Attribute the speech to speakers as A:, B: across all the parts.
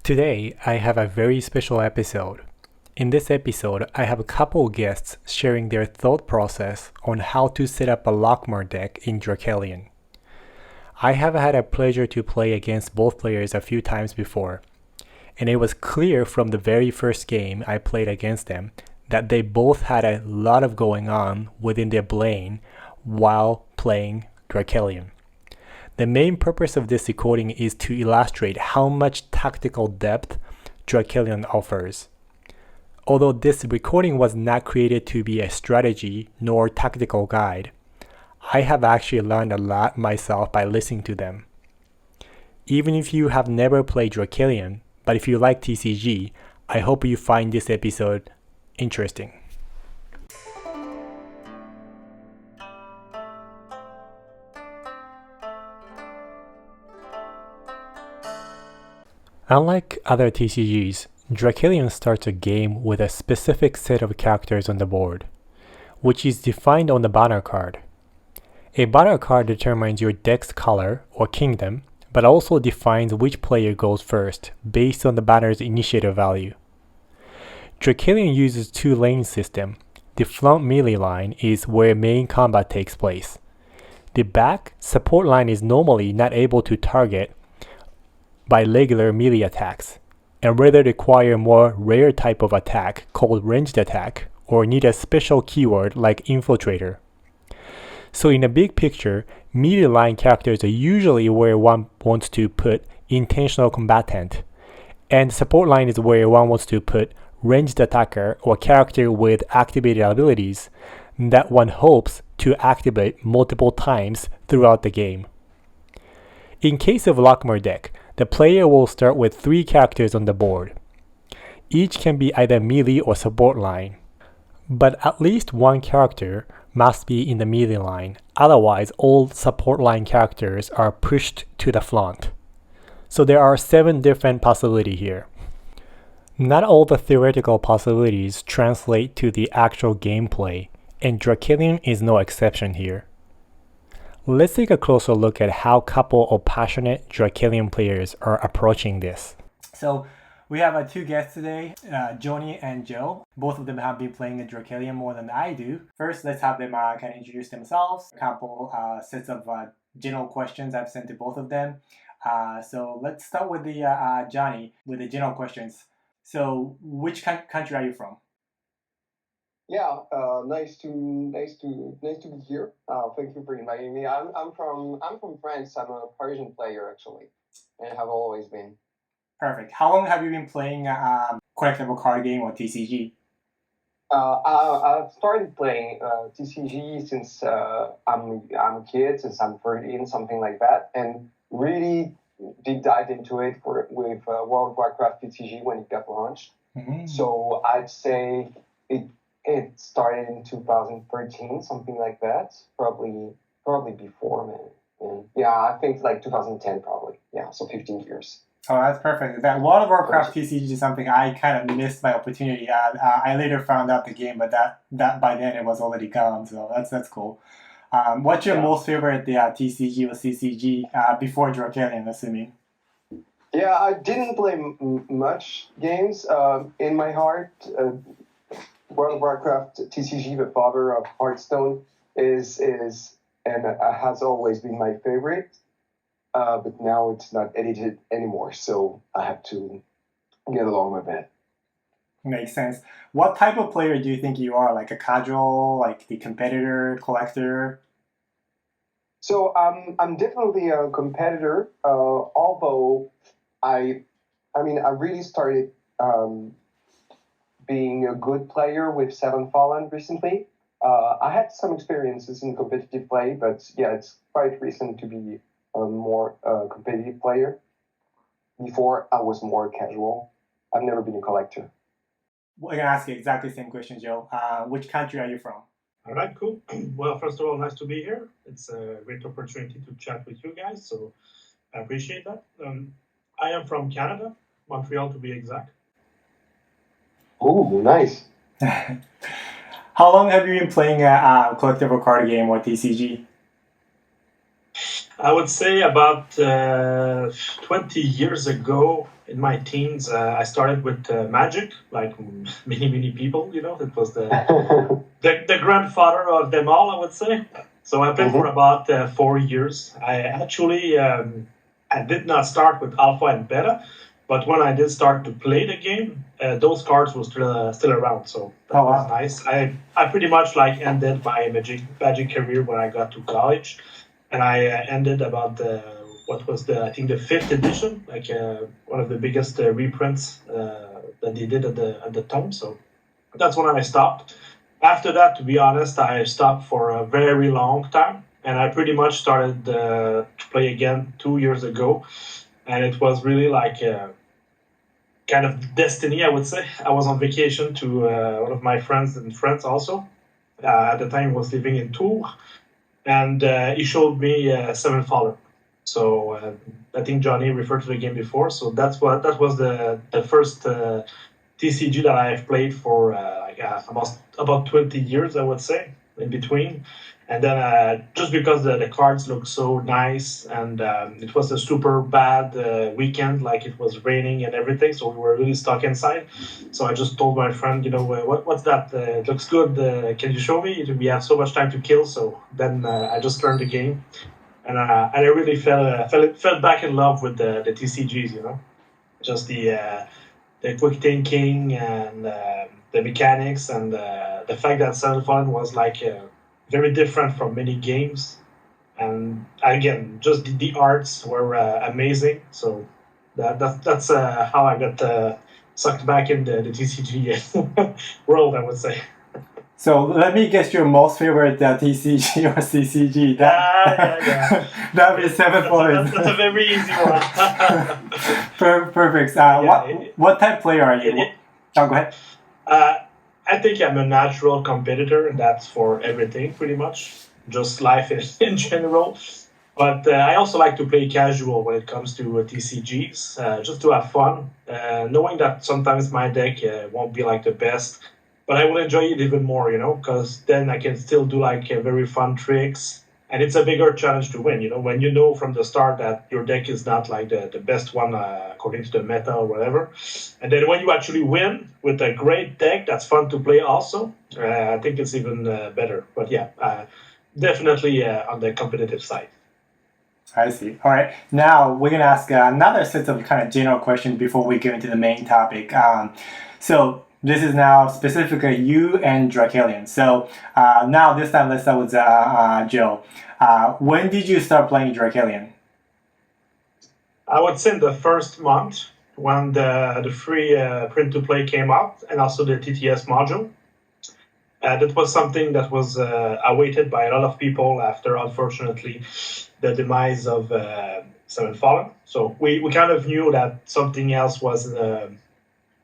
A: Today, I have a very special episode. In this episode, I have a couple guests sharing their thought process on how to set up a Lokmar deck in Drakerion. I have had a pleasure to play against both players a few times before, and it was clear from the very first game I played against them that they both had a lot of going on within their brain while playing Drakerion. The main purpose of this recording is to illustrate how much tactical depth Drakerion offers. Although this recording was not created to be a strategy nor tactical guide, I have actually learned a lot myself by listening to them. Even if you have never played Drakerion, but if you like TCG, I hope you find this episode interesting. Unlike other TCGs, Drakerion starts a game with a specific set of characters on the board, which is defined on the banner card. A banner card determines your deck's color or kingdom, but also defines which player goes first based on the banner's initiative value. Drakerion uses two-lane system. The front melee line is where main combat takes place. The back support line is normally not able to target by regular melee attacks, and rather require more rare type of attack called ranged attack, or need a special keyword like infiltrator. So in a big picture, melee line characters are usually where one wants to put intentional combatant, and support line is where one wants to put ranged attacker or character with activated abilities that one hopes to activate multiple times throughout the game. In case of Lokmar deck, the player will start with 3 characters on the board. Each can be either melee or support line, but at least one character must be in the melee line, otherwise all support line characters are pushed to the front. So there are 7 different possibilities here. Not all the theoretical possibilities translate to the actual gameplay, and Drakerion is no exception here. Let's take a closer look at how a couple of passionate Drakerion players are approaching this. So we have 2 guests today, Joni and Joe. Both of them have been playing Drakerion more than I do. First, let's have them kind of introduce themselves. A couple sets of general questions I've sent to both of them. So let's start with the Johnny with the general questions. So which country are you from?
B: Yeah, nice to be here. Thank you for inviting me. I'm from France. I'm a Parisian player actually, and have always been.
A: Perfect. How long have you been playing collectible card game or TCG?
B: I've started playing TCG since I'm a kid, since I'm 13, something like that, and really deep dive into it with World of Warcraft TCG when it got launched. Mm-hmm. So I'd say it started in 2013, something like that. Probably before, man. Yeah, I think like 2010 probably. Yeah, so 15 years.
A: Oh, that's perfect. That World of Warcraft TCG is something I kind of missed my opportunity. I later found out the game, but that by then it was already gone. So that's cool. What's your most favorite TCG or CCG before Drakerion, assuming?
B: Yeah, I didn't play much games. In my heart, World of Warcraft TCG, the father of Hearthstone, is and has always been my favorite. But now it's not edited anymore, so I have to get along with it.
A: Makes sense. What type of player do you think you are? Like a casual, like the competitor, collector?
B: So I'm definitely a competitor. Although I really started being a good player with Seven Fallen recently. I had some experiences in competitive play, but yeah, it's quite recent to be a more competitive player. Before, I was more casual. I've never been a collector.
A: Well, I'm going to ask you exactly the same question, Joe. Which country are you from?
C: All right, cool. Well, first of all, nice to be here. It's a great opportunity to chat with you guys, so I appreciate that. I am from Canada, Montreal to be exact.
B: Oh, nice.
A: How long have you been playing a collectible card game or TCG?
C: I would say about 20 years ago, in my teens, I started with Magic, like many people. It was the grandfather of them all, I would say. So I played for about 4 years. I actually I did not start with Alpha and Beta, but when I did start to play the game, those cards were still around. So that was nice. I pretty much like ended my Magic career when I got to college, and I ended about what was I think the fifth edition, like one of the biggest reprints that they did at the time. So that's when I stopped. After that, to be honest, I stopped for a very long time, and I pretty much started to play again 2 years ago, and it was really like kind of destiny, I would say. I was on vacation to one of my friends in France also. At the time, was living in Tours, and he showed me Seven Fallen. So I think Johnny referred to the game before. So that was the first TCG that I've played for about 20 years, I would say, in between. And then just because the cards look so nice, and it was a super bad weekend, like it was raining and everything, so we were really stuck inside. So I just told my friend, what's that? It looks good. Can you show me? We have so much time to kill. So then I just learned the game, and I really fell back in love with the TCGs. Just the quick thinking and the mechanics, and the fact that Seven Fallen was like very different from many games, and again, just the arts were amazing. So that's how I got sucked back in the TCG world, I would say.
A: So let me guess your most favorite TCG or CCG.
C: Yeah.
A: That is Seven Fallen.
C: That's a very easy one.
A: Perfect. What type player are you? Go ahead.
C: I think I'm a natural competitor, and that's for everything, pretty much, just life in general. But I also like to play casual when it comes to TCGs, just to have fun, knowing that sometimes my deck won't be like the best, but I will enjoy it even more, because then I can still do like very fun tricks. And it's a bigger challenge to win, when you know from the start that your deck is not like the best one according to the meta or whatever. And then when you actually win with a great deck that's fun to play also, I think it's even better. But yeah, definitely on the competitive side.
A: I see. All right. Now we're going to ask another set of kind of general questions before we go into the main topic. So this is now specifically you and Drakerion. So now this time let's start with Gil. When did you start playing Drakerion?
C: I would say in the first month when the free print-to-play came out, and also the TTS module. That was something that was awaited by a lot of people after, unfortunately, the demise of Seven Fallen. So we kind of knew that something else was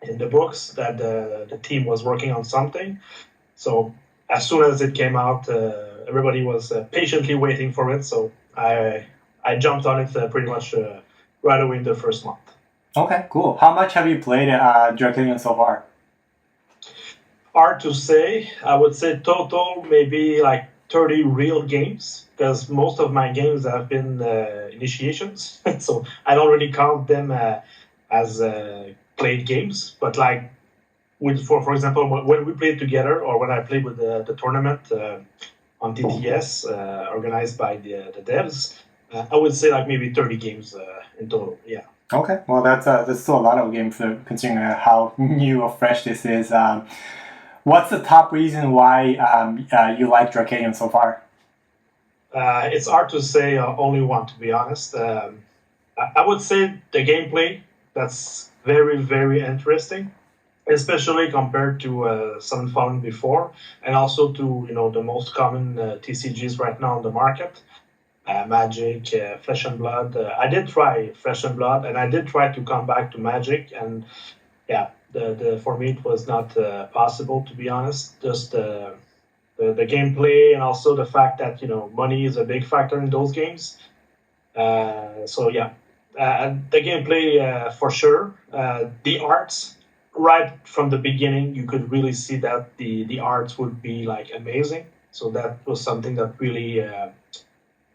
C: in the books, that the team was working on something. So as soon as it came out, everybody was patiently waiting for it. So I jumped on it pretty much right away in the first month.
A: Okay, cool. How much have you played Drakerion so far?
C: Hard to say. I would say total maybe like 30 real games, because most of my games have been initiations. So I don't really count them as played games. But like for example, when we played together, or when I played with the tournament on TTS organized by the devs, I would say like maybe 30 games in total. Yeah.
A: Okay, well that's still a lot of games considering how new or fresh this is. What's the top reason why you like Drakerion so far?
C: It's hard to say only one, to be honest. I would say the gameplay, that's very, very interesting, especially compared to Seven Fallen before, and also to the most common TCGs right now on the market. Magic, Flesh and Blood. I did try Flesh and Blood, and I did try to come back to Magic, and yeah, for me it was not possible, to be honest. Just the gameplay, and also the fact that money is a big factor in those games. So yeah, the gameplay for sure. The arts, right from the beginning, you could really see that the arts would be like amazing. So that was something that really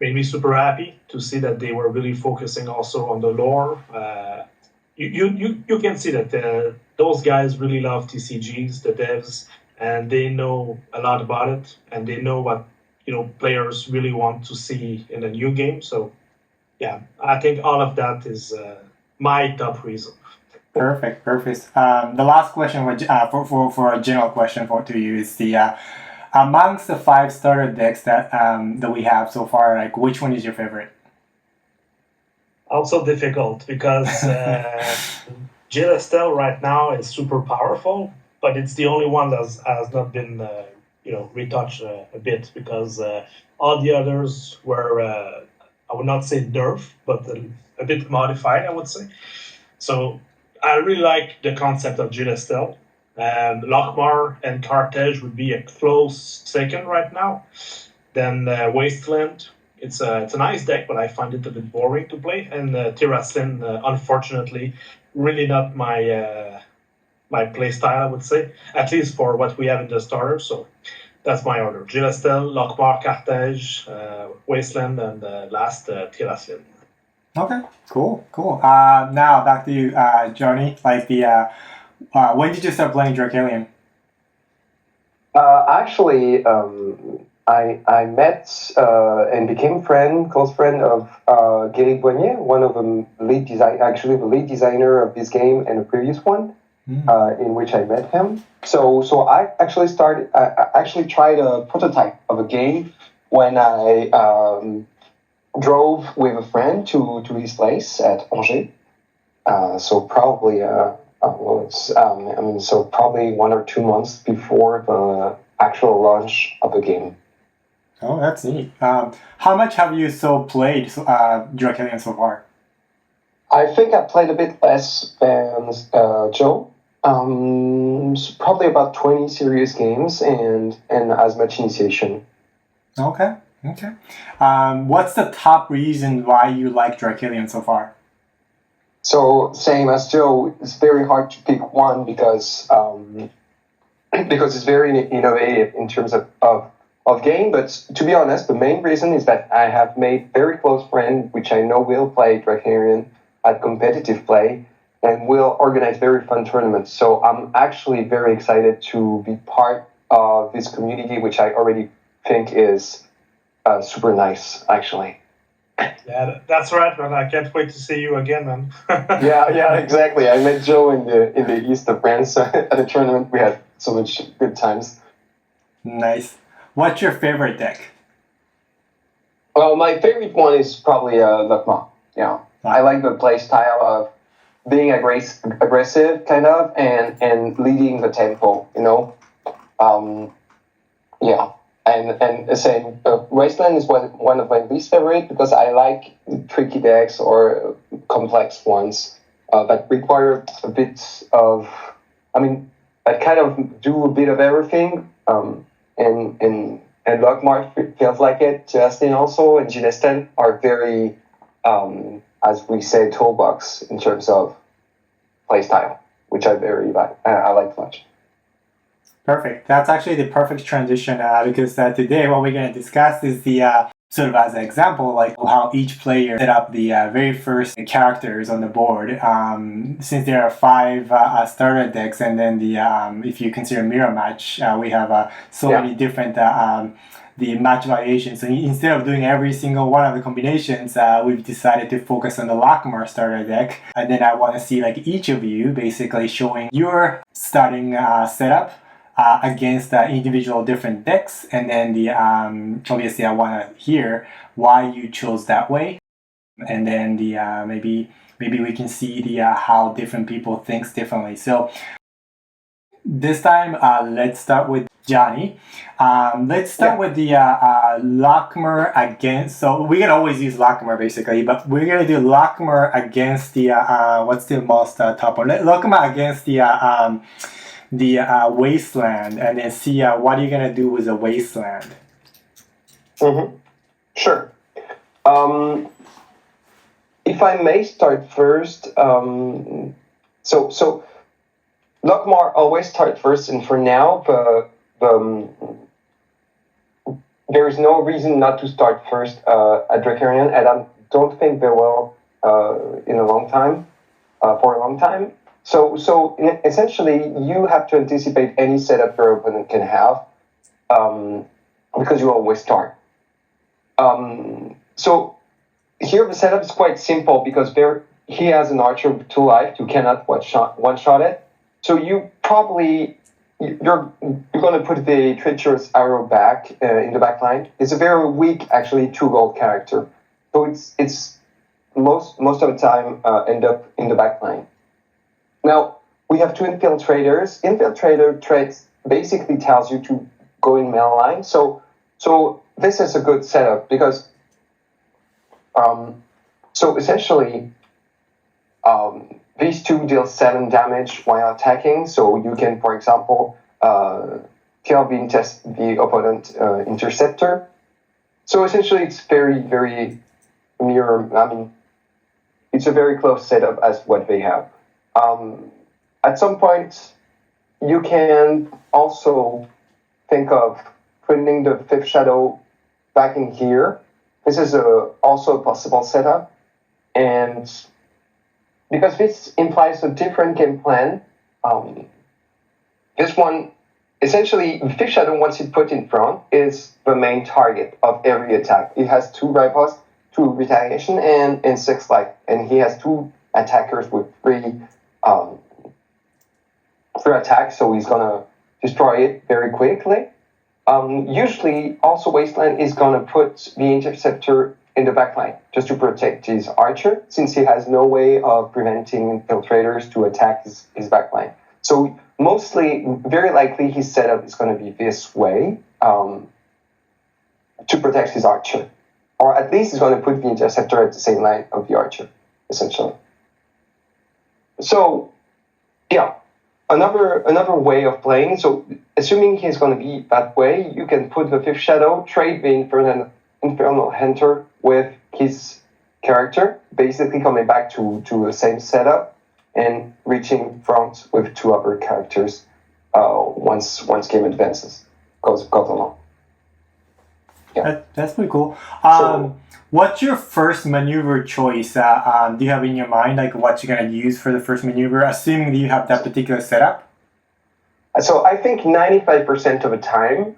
C: made me super happy to see that they were really focusing also on the lore. you can see that those guys really love TCGs, the devs, and they know a lot about it, and they know what players really want to see in a new game. So yeah, I think all of that is my top reason.
A: Perfect. The last question for a general question to you is the amongst the 5 starter decks that we have so far, like which one is your favorite?
C: Also difficult because Gil Estel right now is super powerful, but it's the only one that has not been retouched a bit because all the others were I would not say nerf, but a bit modified, I would say. So I really like the concept of Gil Estel. Lokmar and Kartje would be a close second right now. Then Wasteland. It's a nice deck, but I find it a bit boring to play. And Tyraslin, unfortunately, really not my my play style, I would say, at least for what we have in the starter. So that's my order: Gil Estel, Lokmar, Kartje, Wasteland, and last Tyraslin.
A: Okay, cool. Now back to you, Johnny. Like when did you start playing Drakerion?
B: Actually, I met and became close friend of Gil Estel, one of the the lead designer of this game and the previous one, in which I met him. So I actually tried a prototype of a game when I drove with a friend to his place at Angers. So probably probably 1 or 2 months before the actual launch of the game.
A: Oh, that's neat. How much have you played Drakerion so far?
B: I think I played a bit less than Joe. So probably about 20 serious games and as much initiation.
A: Okay. What's the top reason why you like Drakerion so far?
B: So same as Joe, it's very hard to pick one because it's very innovative in terms of game. But to be honest, the main reason is that I have made very close friends, which I know will play Drakerion at competitive play and will organize very fun tournaments. So I'm actually very excited to be part of this community, which I already think is super nice, actually.
C: Yeah, that's right, man. I can't wait to see you again, man.
B: yeah, exactly. I met Joe in the east of France at a tournament. We had so much good times.
A: Nice. What's your favorite deck?
B: Well, my favorite one is probably Lokmar. Yeah, I like the play style of being aggressive, kind of, and leading the tempo. Yeah. And the same, Wasteland is one of my least favorite because I like tricky decks or complex ones that require a bit of, that kind of do a bit of everything. And Lokmar feels like it. Tyraslin also and Gil Estel are very, as we say, toolbox in terms of playstyle, which I like much.
A: Perfect. That's actually the perfect transition because today what we're going to discuss is the sort of as an example, like how each player set up the very first characters on the board. Since there are 5 starter decks, and then the if you consider mirror match, we have many different the match variations. So instead of doing every single one of the combinations, we've decided to focus on the Lokmar starter deck. And then I want to see like each of you basically showing your starting setup against individual different decks, and then the obviously I want to hear why you chose that way, and then the maybe we can see the how different people thinks differently. So this time let's start with Johnny. Let's start with the Lokmar against. So we can always use Lokmar basically, but we're gonna do Lokmar against the what's the most top one? Lokmar against the Wasteland, and then see what are you gonna do with the Wasteland.
B: Sure. If I may start first, so Lokmar always start first, and for now, there is no reason not to start first at Drakerion, and I don't think there will in a long time. for a long time. So essentially, you have to anticipate any setup your opponent can have, because you always start. So here the setup is quite simple because he has an archer with 2 life. You cannot one shot it. So you're going to put the treacherous arrow back in the back line. It's a very weak, actually, 2 gold character. So it's most of the time end up in the back line. Now we have 2 infiltrators. Infiltrator traits basically tells you to go in main line. So this is a good setup because so essentially these 2 deal 7 damage while attacking. So you can, for example, kill the opponent interceptor. So essentially, it's very, very mirror. I mean, it's a very close setup as what they have. At some point, you can also think of putting the 5th shadow back in here. This is also a possible setup, and because this implies a different game plan, this one, essentially, the 5th shadow, once it's put in front, is the main target of every attack. It has 2 riposte, 2 retaliation, and 6 life. And he has 2 attackers with 3 attacks, so he's going to destroy it very quickly. Usually, also Wasteland is going to put the interceptor in the backline just to protect his archer, since he has no way of preventing infiltrators to attack his backline. So mostly, very likely, his setup is going to be this way to protect his archer. Or at least he's going to put the interceptor at the same line of the archer, essentially. So, yeah, another way of playing. So, assuming he's going to be that way, you can put the 5th shadow, trade the Infernal Hunter with his character, basically coming back to the same setup and reaching front with 2 other characters once game advances, goes along. Yeah.
A: That's pretty cool. What's your first maneuver choice? Do you have in your mind like what you're gonna use for the first maneuver, assuming that you have that particular setup?
B: So I think 95% of the time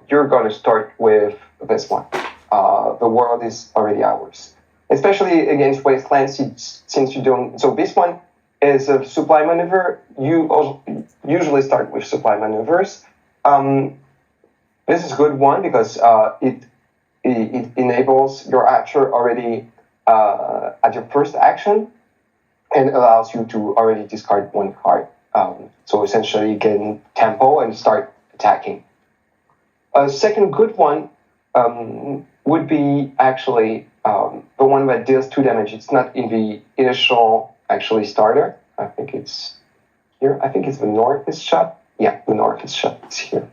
B: you're going to start with this one. The world is already ours, especially against Wasteland, since you don't. So this one is a supply maneuver. You usually start with supply maneuvers. This is a good one because it enables your archer already at your first action and allows you to already discard 1 card. So essentially gain tempo and start attacking. A second good one would be actually the one that deals 2 damage. It's not in the initial actually starter. I think it's here. I think it's the Northest Shot. Yeah, the Northest Shot is here.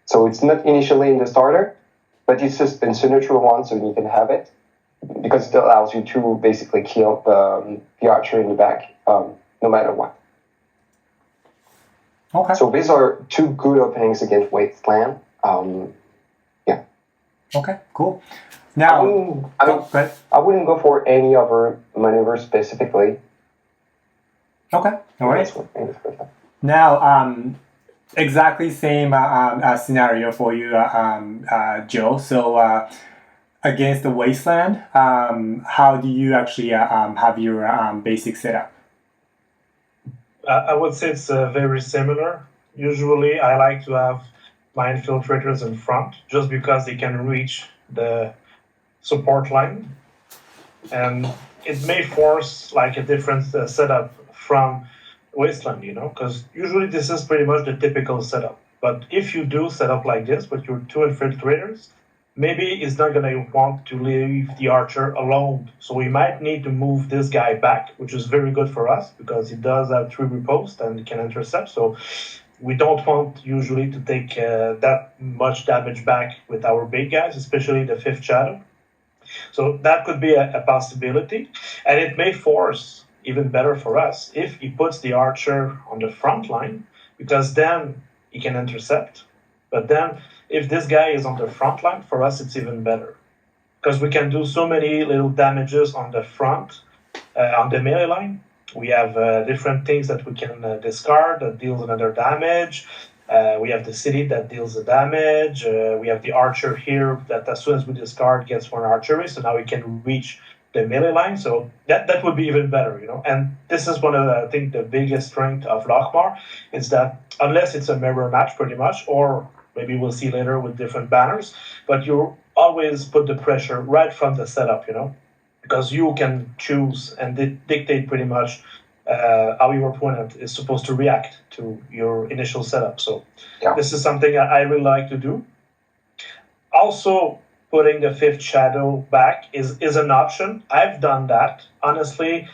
B: So it's not initially in the starter, but it's just a neutral one, so you can have it because it allows you to basically kill the archer in the back, no matter what.
A: Okay.
B: So these are 2 good openings against Wasteland. Yeah.
A: Okay, cool. Now,
B: I wouldn't go for any other maneuver specifically.
A: Okay, all right. Now, exactly same scenario for you, Joe. So, against the Wasteland, how do you actually have your basic setup?
C: I would say it's very similar. Usually, I like to have my infiltrators in front just because they can reach the support line, and it may force like a different setup from Wasteland, because usually this is pretty much the typical setup. But if you do set up like this with your 2 infiltrators, maybe he's not going to want to leave the archer alone. So we might need to move this guy back, which is very good for us because he does have 3 riposte and can intercept. So we don't want usually to take that much damage back with our big guys, especially the 5th shadow. So that could be a possibility. And it may force, even better for us, if he puts the archer on the front line, because then he can intercept. But then if this guy is on the front line, for us it's even better. Because we can do so many little damages on the front, on the melee line, We have different things that we can discard that deals another damage. We have the city that deals the damage. We have the archer here that as soon as we discard gets one archery, so now we can reach the melee line. So that would be even better, And this is one of I think the biggest strength of Lokmar is that unless it's a mirror match pretty much, or maybe we'll see later with different banners, but you always put the pressure right from the setup, because you can choose and dictate pretty much how your opponent is supposed to react to your initial setup. So This is something I really like to do. Also, putting the fifth shadow back is an option. I've done that. Honestly,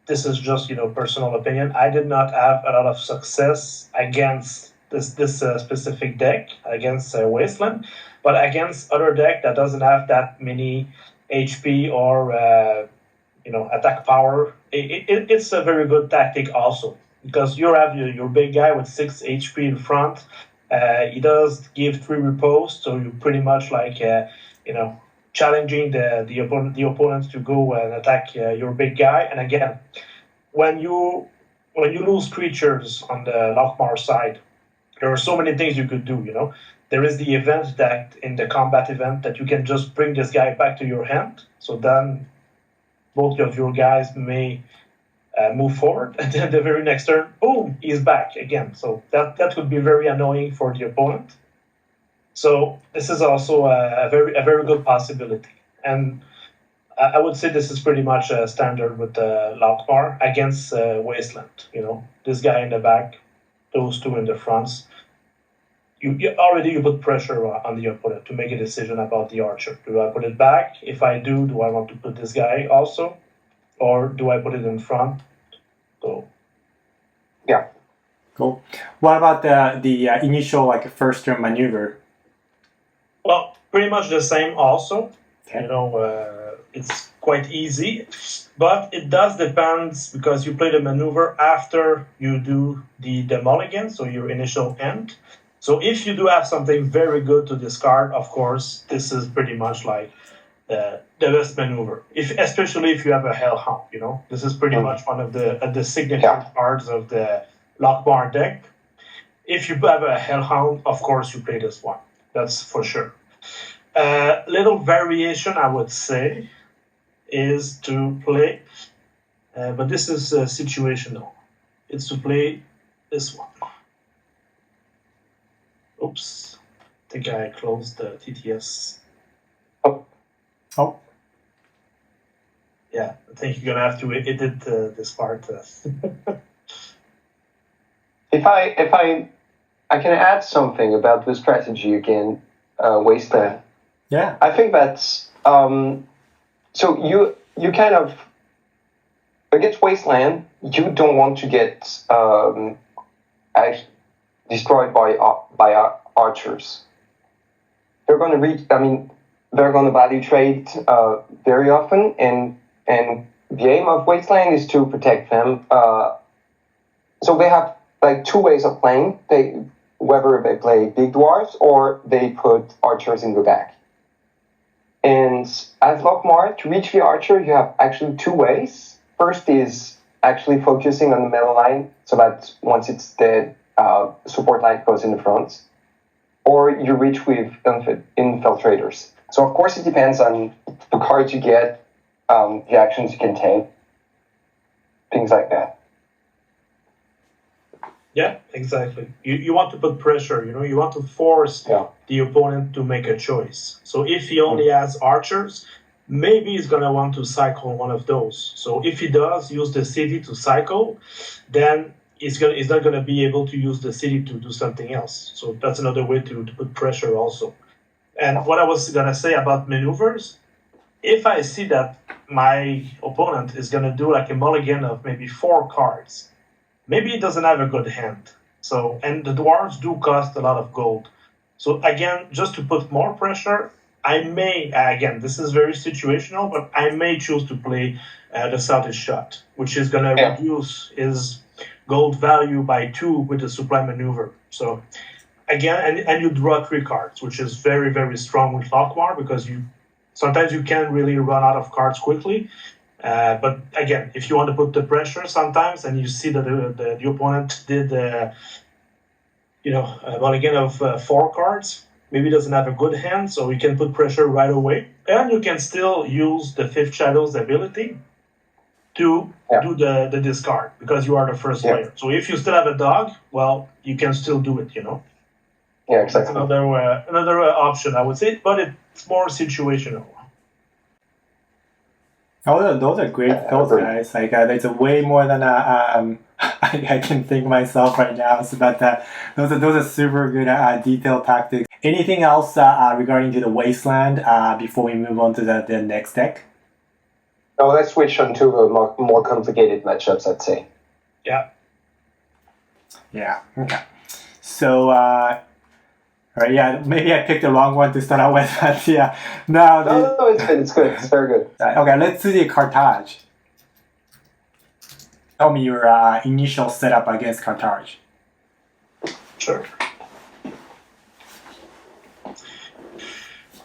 C: this is just personal opinion. I did not have a lot of success against this specific deck, against Wasteland, but against other deck that doesn't have that many HP or attack power. It's a very good tactic also, because you have your big guy with 6 HP in front. He does give 3 repose, so you're pretty much like challenging the opponent to go and attack your big guy. And again, when you lose creatures on the Lokmar side, there are so many things you could do. There is the event that in the combat event that you can just bring this guy back to your hand. So then both of your guys may move forward, and then the very next turn, boom, he's back again. So that would be very annoying for the opponent. So this is also a very good possibility. And I would say this is pretty much a standard with Lokmar against Wasteland. This guy in the back, those two in the fronts. You put pressure on the opponent to make a decision about the archer. Do I put it back? If I do I want to put this guy also? Or do I put it in front? So,
B: yeah.
A: Cool. What about the initial first turn maneuver?
C: Well, pretty much the same also.
A: Okay.
C: It's quite easy, but it does depend because you play the maneuver after you do the mulligan, so your initial end. So if you do have something very good to discard, of course, this is pretty much like the best maneuver. Especially if you have a Hellhound, this is pretty much one of the signature cards of the Lokmar deck. If you have a Hellhound, of course you play this one. That's for sure. Little variation, I would say, is to play, but this is situational. It's to play this one. Oops, I think I closed the TTS.
B: Oh.
C: Yeah, I think you're gonna have to edit this part.
B: If I can add something about the strategy again, Wasteland.
A: Yeah.
B: I think that's so you kind of against Wasteland, you don't want to get destroyed by archers. They're going to they're going to value trade very often, and the aim of Wasteland is to protect them. So they have two ways of playing. Whether they play big dwarves or they put archers in the back. And as Lokmar, to reach the archer, you have actually 2 ways. First is actually focusing on the melee line, so that once it's dead, support line goes in the front. Or you reach with infiltrators. So of course it depends on the cards you get, the actions you can take, things like that.
C: Yeah, exactly. You want to put pressure, you want to force the opponent to make a choice. So if he only has archers, maybe he's going to want to cycle one of those. So if he does use the city to cycle, then he's not going to be able to use the city to do something else. So that's another way to put pressure also. And what I was going to say about maneuvers, if I see that my opponent is going to do like a mulligan of maybe 4 cards, maybe he doesn't have a good hand. So, and the dwarves do cost a lot of gold. So again, just to put more pressure, I may, again, this is very situational, but I may choose to play the Southeast Shot, which is going to reduce his gold value by 2 with the supply maneuver. So again, and you draw 3 cards, which is very, very strong with Lokmar, because sometimes you can't really run out of cards quickly. But again, if you want to put the pressure sometimes, and you see that the opponent did, a mulligan of 4 cards, maybe doesn't have a good hand, so you can put pressure right away, and you can still use the Fifth Shadow's ability to do the discard because you are the first player. So if you still have a dog, well, you can still do it.
B: Yeah, exactly.
C: That's another option, I would say, but it's more situational.
A: Oh, those are great thoughts, guys. Like, there's way more than I can think myself right now. So, but those are super good detailed tactics. Anything else regarding to the Wasteland before we move on to the next deck?
B: No, let's switch on to more complicated matchups, I'd say.
C: Yeah.
A: Yeah. Okay. So, all right, yeah, maybe I picked the wrong one to start out with. But yeah,
B: No, it's good. It's good. It's very good.
A: Okay, let's do the Kartje. Tell me your initial setup against Kartje.
C: Sure.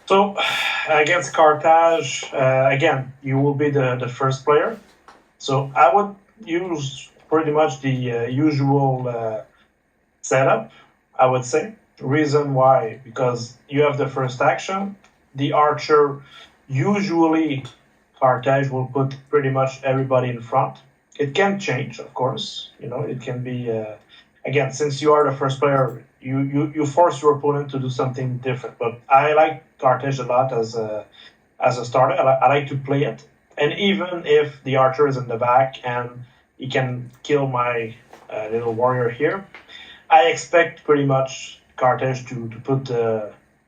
C: So, against Kartje, again, you will be the first player. So I would use pretty much the usual setup, I would say. Reason why, because you have the first action. The archer, usually Kartje will put pretty much everybody in front. It can change, of course. It can be, again, since you are the first player, you force your opponent to do something different. But I like Kartje a lot as a starter. I like to play it. And even if the archer is in the back and he can kill my little warrior here, I expect pretty much Kartje to put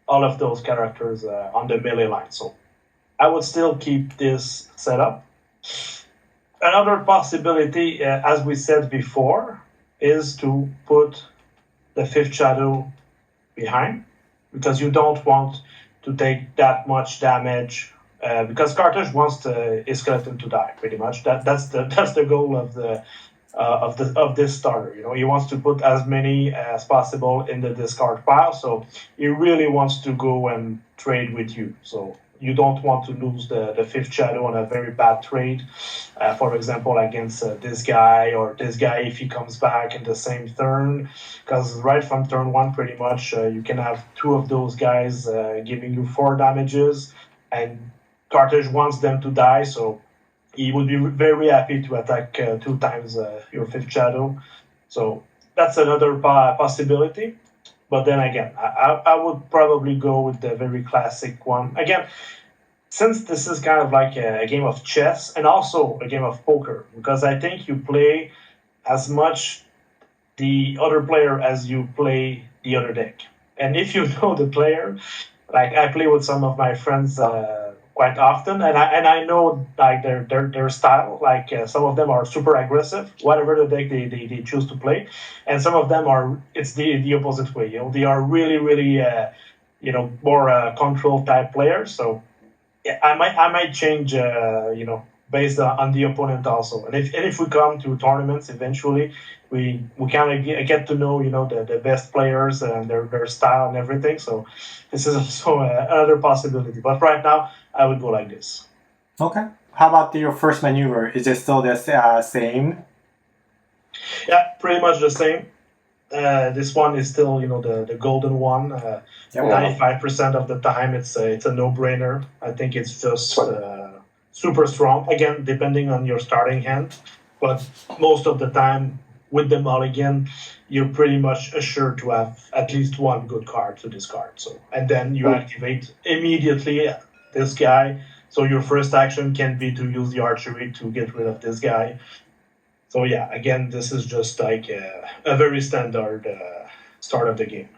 C: all of those characters on the melee line. So I would still keep this setup. Another possibility, as we said before, is to put the Fifth Shadow behind, because you don't want to take that much damage. Because Kartje wants his skeleton to die, pretty much. That's the goal of this starter. He wants to put as many as possible in the discard pile, so he really wants to go and trade with you. So you don't want to lose the Fifth Shadow on a very bad trade, for example, against this guy or this guy if he comes back in the same turn, because right from turn 1, pretty much, you can have 2 of those guys giving you 4 damages, and Kartje wants them to die, so he would be very happy to attack 2 times your Fifth Shadow. So that's another possibility. But then again, I would probably go with the very classic one. Again, since this is kind of like a game of chess and also a game of poker, because I think you play as much the other player as you play the other deck. And if you know the player, like I play with some of my friends quite often, and I know like their style. Like some of them are super aggressive, whatever the deck they choose to play, and some of them it's the opposite way. They are really more control type players. So yeah, I might change based on the opponent also. And if we come to tournaments eventually, we kind of get to know the best players and their style and everything. So this is also another possibility. But right now, I would go like this.
A: Okay. How about your first maneuver? Is it still the same?
C: Yeah, pretty much the same. This one is still the golden one. 95% of the time, it's a no-brainer. I think it's just super strong. Again, depending on your starting hand, but most of the time with the mulligan, you're pretty much assured to have at least one good card to discard. So, and then you activate immediately this guy. So your first action can be to use the archery to get rid of this guy. So yeah, again, this is just like a very standard start of the game.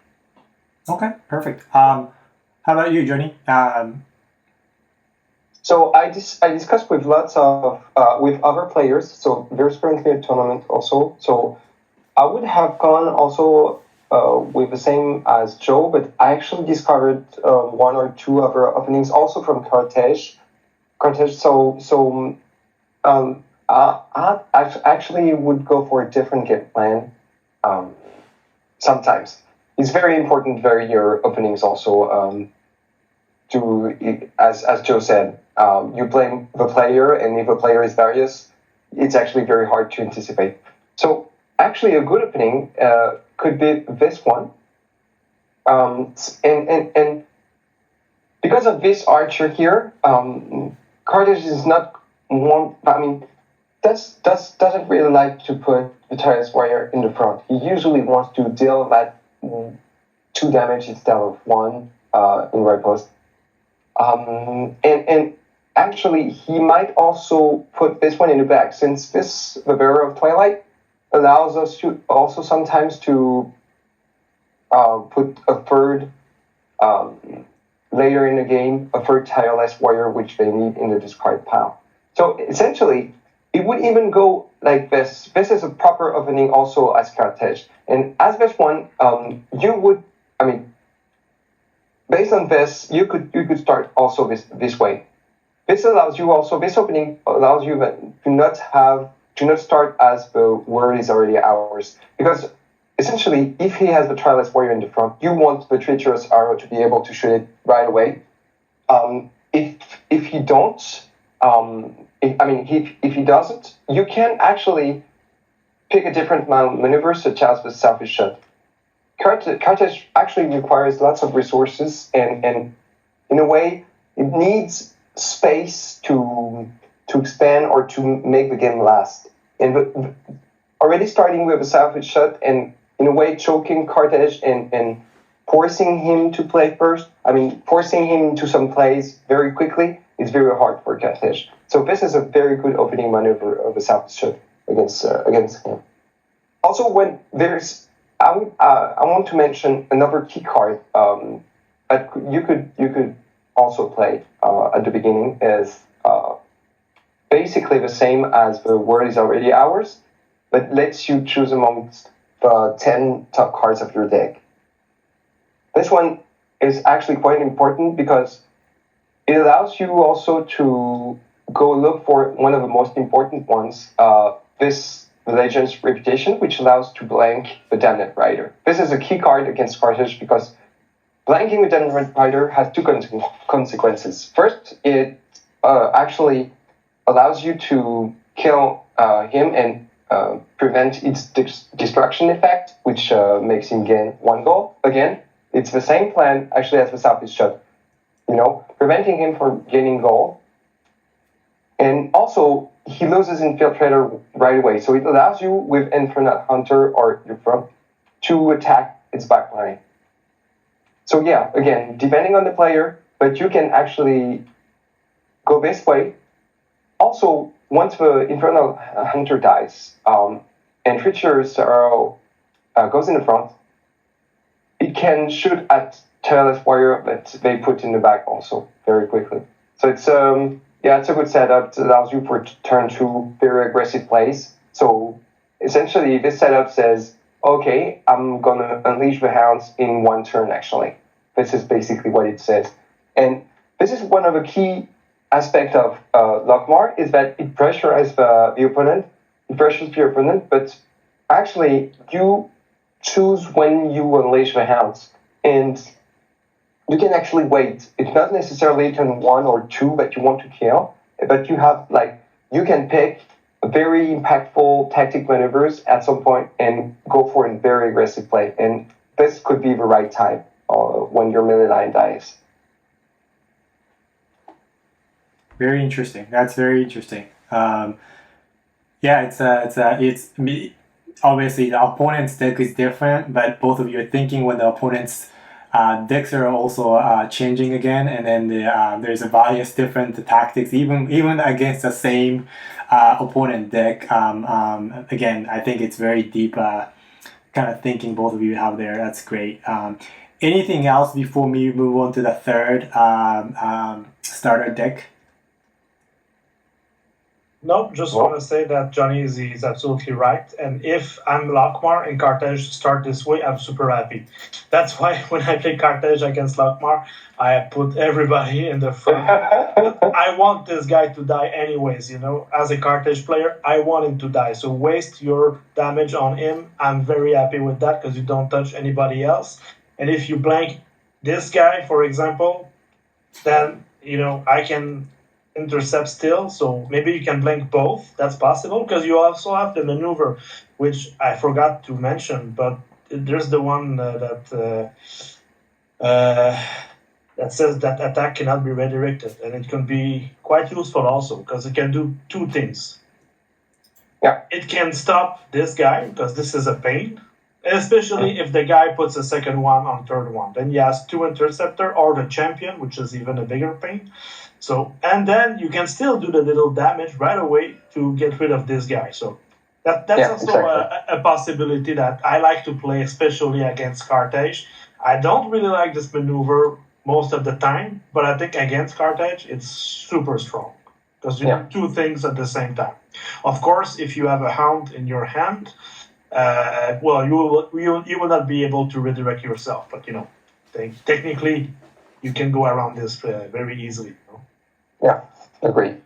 A: Okay, perfect. How about you, Johnny?
B: So I discussed with lots of with other players. So there's currently a tournament also. So I would have gone also with the same as Joe, but I actually discovered 1 or 2 other openings also from Kartje. So I actually would go for a different game plan. Sometimes it's very important. Your openings also as Joe said. you blame the player, and if the player is various, it's actually very hard to anticipate. So actually, a good opening could be this one, and because of this archer here, Kartje is not one. I mean, doesn't really like to put the Tireless Warrior in the front. He usually wants to deal that 2 damage instead of 1 in right post. And actually, he might also put this one in the back, since the Bearer of Twilight allows us to also sometimes to put a third, later in the game, a third Tireless Warrior, which they need in the discard pile. So essentially, it would even go like this. This is a proper opening also as Kartje. And as this one, based on this, you could start also this way. This opening allows you to not start as the word is already ours. Because essentially, if he has the Tireless Warrior in the front, you want the treacherous arrow to be able to shoot it right away. If he don't, if he doesn't, you can actually pick a different maneuver, such as the selfish shot. Kartje actually requires lots of resources, and in a way, it needs space to expand or to make the game last. And already starting with a selfish shot and in a way choking Kartje and forcing him to play first, forcing him to some plays very quickly, is very hard for Kartje. So this is a very good opening maneuver of a selfish shot against him. Also, when there's I want to mention another key card that you could also play at the beginning, is basically the same as the word is already ours, but lets you choose amongst the 10 top cards of your deck. This one is actually quite important because it allows you also to go look for one of the most important ones, this Legend's Reputation, which allows to blank the Damned Rider. This is a key card against Kartje because blanking the Damned Rider has 2 consequences. First, it actually allows you to kill him and prevent its destruction effect, which makes him gain 1 gold. Again, it's the same plan actually as the Selfish Shot, preventing him from gaining gold. And also, he loses Infiltrator right away, so it allows you with Infinite Hunter or your front to attack its backline. So yeah, again, depending on the player, but you can actually go this way. Also, once the Infernal Hunter dies, and Treacherous Arrow goes in the front, it can shoot at Tireless Warrior that they put in the back also very quickly. So it's it's a good setup. It allows you for turn 2 very aggressive plays. So essentially, this setup says, okay, I'm gonna unleash the hounds in 1 turn. Actually, this is basically what it says, and this is one of the key aspects of Lokmar, is that it pressurizes the opponent. It pressures your opponent, but actually, you choose when you unleash the hounds, and you can actually wait. It's not necessarily turn 1 or 2 that you want to kill, but you have you can pick very impactful tactic maneuvers at some point and go for a very aggressive play. And this could be the right time when your melee line dies.
A: Very interesting. That's very interesting. It's obviously the opponent's deck is different, but both of you are thinking when the opponent's decks are also changing again, and then there's a various different tactics, even against the same opponent deck. Again, I think it's very deep kind of thinking both of you have there. That's great. Anything else before we move on to the third starter deck?
C: No, just want to say that Johnny is absolutely right. And if I'm Lokmar and Kartje start this way, I'm super happy. That's why when I play Kartje against Lokmar, I put everybody in the front. I want this guy to die anyways, As a Kartje player, I want him to die. So waste your damage on him. I'm very happy with that because you don't touch anybody else. And if you blank this guy, for example, then, I can intercept still, so maybe you can blink both. That's possible because you also have the maneuver, which I forgot to mention, but there's the one that says that attack cannot be redirected, and it can be quite useful also because it can do two things.
B: Yeah.
C: It can stop this guy because this is a pain, especially if the guy puts a second one on third one. Then he has two interceptor or the champion, which is even a bigger pain. So, and then you can still do the little damage right away to get rid of this guy. So that's also
B: exactly.
C: a possibility that I like to play, especially against Kartje. I don't really like this maneuver most of the time, but I think against Kartje, it's super strong because you do two things at the same time. Of course, if you have a hound in your hand, well, you will not be able to redirect yourself, but technically, you can go around this very easily.
B: Yeah, agree.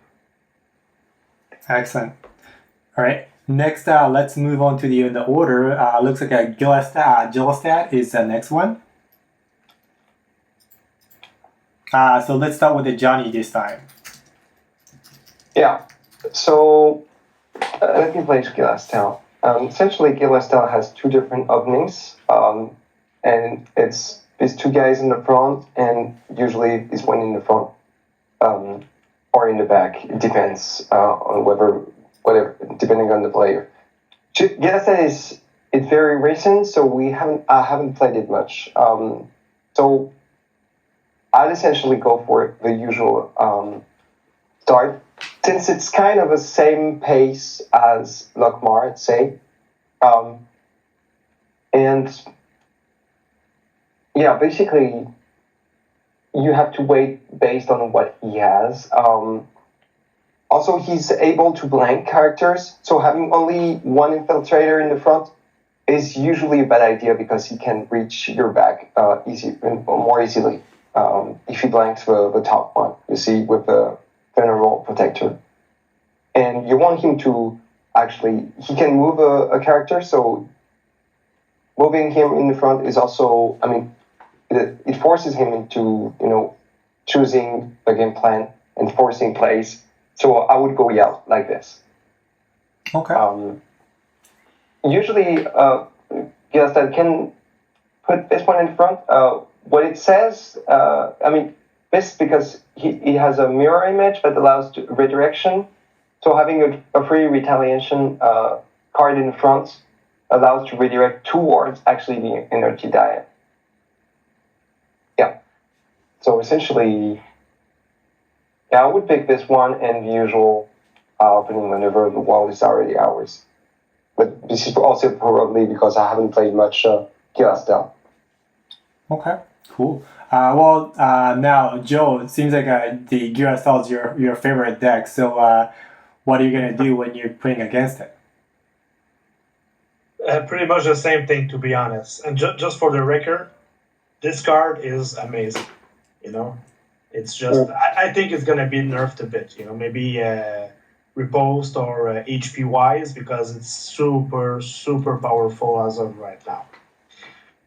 A: Excellent. All right. Next, let's move on to the order. Looks like Gil Estel is the next one. So let's start with the Johnny this time.
B: Yeah. So let me play Gil Estel. Essentially, Gil Estel has two different openings, and it's these two guys in the front, and usually is one in the front. Or in the back. It depends on whatever, depending on the player. Gil Estel it's very recent, so I haven't played it much. So I'd essentially go for the usual start, since it's kind of the same pace as Lokmar, I'd say. And yeah, basically, you have to wait based on what he has. Also, he's able to blank characters, so having only one infiltrator in the front is usually a bad idea because he can reach your back more easily if he blanks the top one, you see, with the Venerable Protector. And you want him to he can move a character, so moving him in the front is also, it forces him into, choosing the game plan and forcing plays. So I would go like this.
A: Okay.
B: Usually, Gil Estel can put this one in front. What it says, this because he has a mirror image that allows redirection. So having a free retaliation card in front allows to redirect towards actually the energy diet. Yeah. So essentially, I would pick this one and the usual opening maneuver. The wall is already ours. But this is also probably because I haven't played much Gil Estel.
A: Okay, cool. Now, Joe, it seems like the Gil Estel is your favorite deck. So what are you going to do when you're playing against it?
C: Pretty much the same thing, to be honest. And just for the record, this card is amazing. It's just, I think it's going to be nerfed a bit, maybe repost or HP wise, because it's super, super powerful as of right now.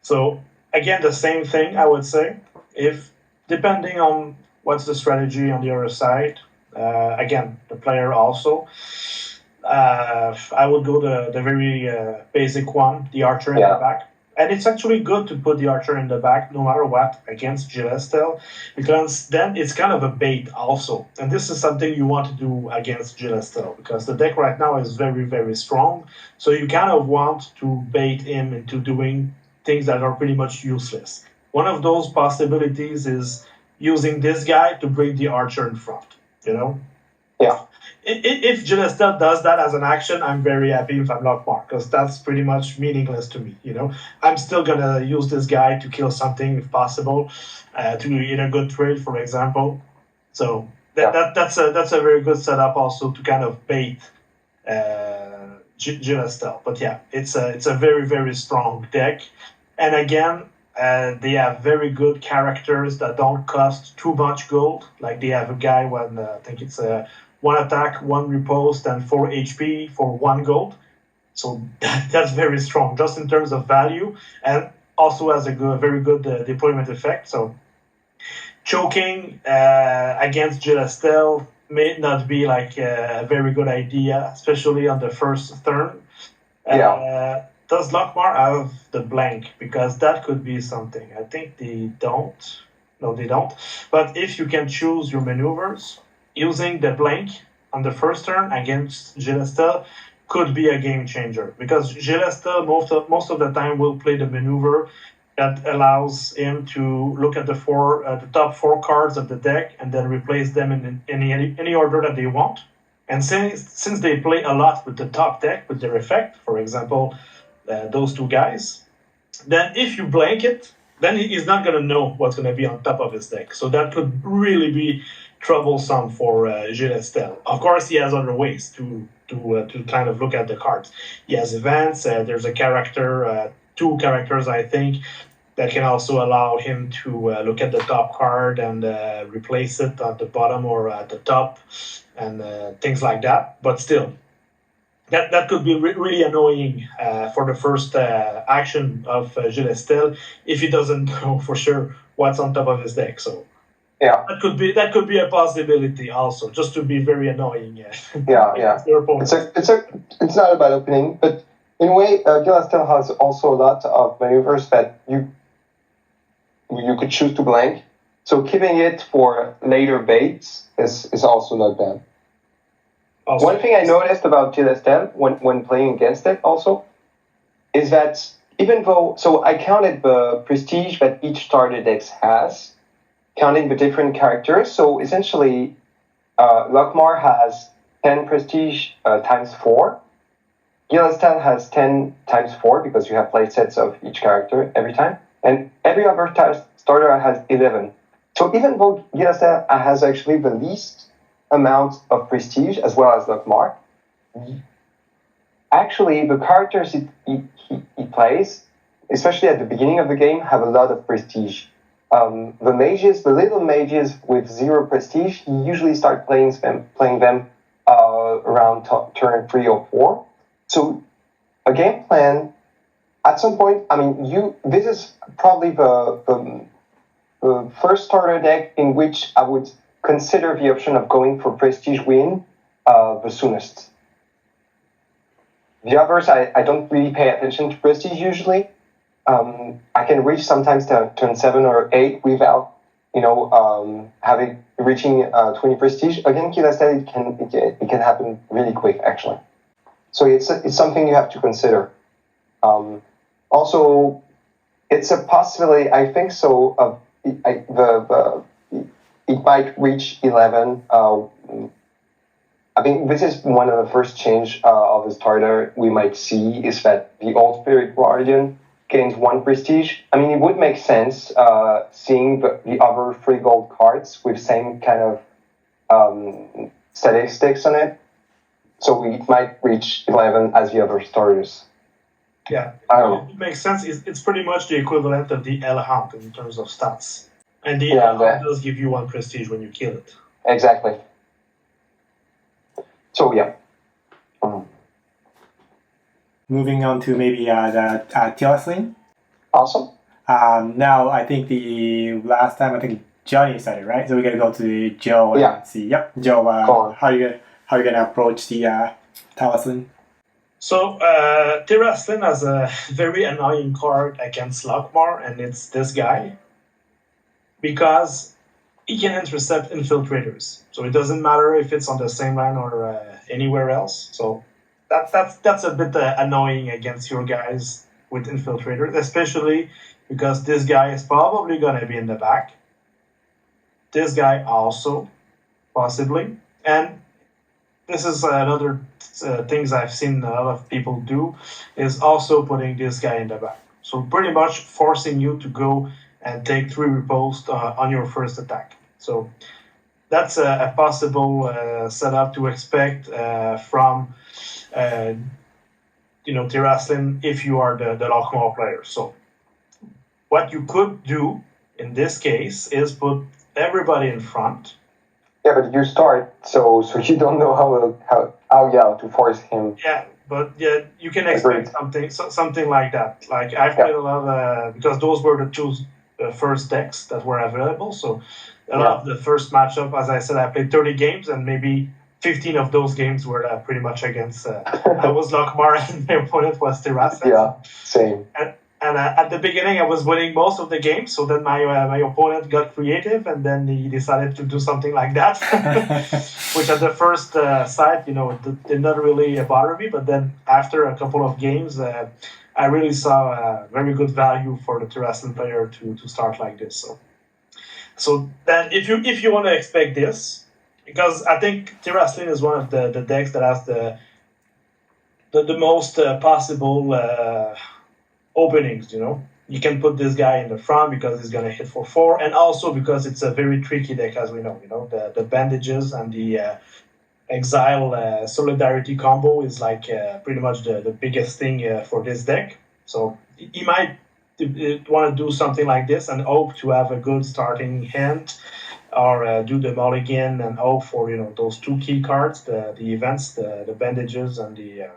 C: So again, the same thing, I would say. If depending on what's the strategy on the other side, again, the player also, I would go the very basic one, the archer in the back. And it's actually good to put the archer in the back no matter what against Gil Estel, because then it's kind of a bait also. And this is something you want to do against Gil Estel, because the deck right now is very, very strong. So you kind of want to bait him into doing things that are pretty much useless. One of those possibilities is using this guy to bring the archer in front,
B: Yeah.
C: If Gil Estel does that as an action, I'm very happy if I'm Lokmar, because that's pretty much meaningless to me. I'm still gonna use this guy to kill something if possible, to in a good trade, for example. So that's a very good setup also to kind of bait Gil Estel. But yeah, it's a very, very strong deck, and again, they have very good characters that don't cost too much gold. Like they have a guy when I think it's one attack, one riposte, and 4 HP for 1 gold. So that's very strong, just in terms of value, and also has a very good deployment effect. So choking against Gil Estel may not be like a very good idea, especially on the first turn. Does Lokmar have the blank? Because that could be something. I think they don't. No, they don't. But if you can choose your maneuvers, using the blank on the first turn against Gil Estel could be a game changer. Because Gil Estel most of the time will play the maneuver that allows him to look at the top 4 cards of the deck and then replace them in any order that they want. And since they play a lot with the top deck, with their effect, for example, those 2 guys, then if you blank it, then he's not going to know what's going to be on top of his deck. So that could really be troublesome for Gil Estel. Of course, he has other ways to kind of look at the cards. He has events. There's a character, 2 characters, I think, that can also allow him to look at the top card and replace it at the bottom or at the top and things like that. But still, that could be really annoying for the first action of Gil Estel if he doesn't know for sure what's on top of his deck. So that could be a possibility also, just to be very annoying.
B: It's not a bad opening, but in a way, Gil Estel has also a lot of maneuvers that you could choose to blank. So keeping it for later baits is also not bad. Also, one thing I noticed about Gil Estel when playing against it also is that even though, so I counted the prestige that each starter deck has, counting the different characters. So essentially, Lokmar has 10 prestige times 4. Gil Estel has 10 times 4 because you have play sets of each character every time. And every other starter has 11. So even though Gil Estel has actually the least amount of prestige, as well as Lokmar, actually the characters he plays, especially at the beginning of the game, have a lot of prestige. The little mages with 0 prestige, you usually start playing them around turn 3 or 4. So a game plan, at some point, I mean, this is probably the first starter deck in which I would consider the option of going for prestige win the soonest. The others, I don't really pay attention to prestige usually. I can reach sometimes to turn 7 or 8 without, reaching 20 prestige. Again, Gil Estel, it can happen really quick, actually. So it's something you have to consider. Also, it's a possibility, I think so, it might reach 11. I think this is one of the first change of the starter we might see is that the Old Spirit Guardian gains 1 prestige. I mean, it would make sense seeing the other 3 gold cards with same kind of statistics on it. So it might reach 11 as the other starters.
C: Yeah, it makes sense. It's pretty much the equivalent of the Elhunt in terms of stats. And the Elhunt does give you 1 prestige when you kill it.
B: Exactly. So, yeah.
A: Moving on to maybe the Tyraslin.
B: Awesome.
A: Now, I think the last time, Johnny said it, right? So we're going to go to Joe and see. Yep, Joe, how are you going to approach the Tyraslin?
C: So, Tyraslin has a very annoying card against Lokmar, and it's this guy. Because he can intercept infiltrators. So it doesn't matter if it's on the same line or anywhere else. So that's a bit annoying against your guys with infiltrators, especially because this guy is probably going to be in the back. This guy also, possibly. And this is another things I've seen a lot of people do, is also putting this guy in the back. So pretty much forcing you to go and take 3 riposte on your first attack. So that's a possible setup to expect from Tyraslin if you are the Lokmar player. So what you could do in this case is put everybody in front.
B: Yeah, but you start, so you don't know how to force him.
C: Yeah, but yeah, you can expect something like that. Like I've played a lot of because those were the 2 first decks that were available. So a lot of the first matchup, as I said, I played 30 games, and maybe 15 of those games were pretty much against. I was Lokmar, and my opponent was Tyraslin.
B: Yeah, same.
C: And at the beginning, I was winning most of the games. So then my opponent got creative, and then he decided to do something like that, which at the first sight, did not really bother me. But then after a couple of games, I really saw very good value for the Tyraslin player to start like this. So then if you want to expect this, because I think Tyraslin is one of the decks that has the most possible openings. You can put this guy in the front because he's going to hit for 4, and also because it's a very tricky deck, as we know. The bandages and the exile solidarity combo is like pretty much the biggest thing for this deck. So he might want to do something like this and hope to have a good starting hand, or do the mulligan and hope for those 2 key cards, the events, the bandages and the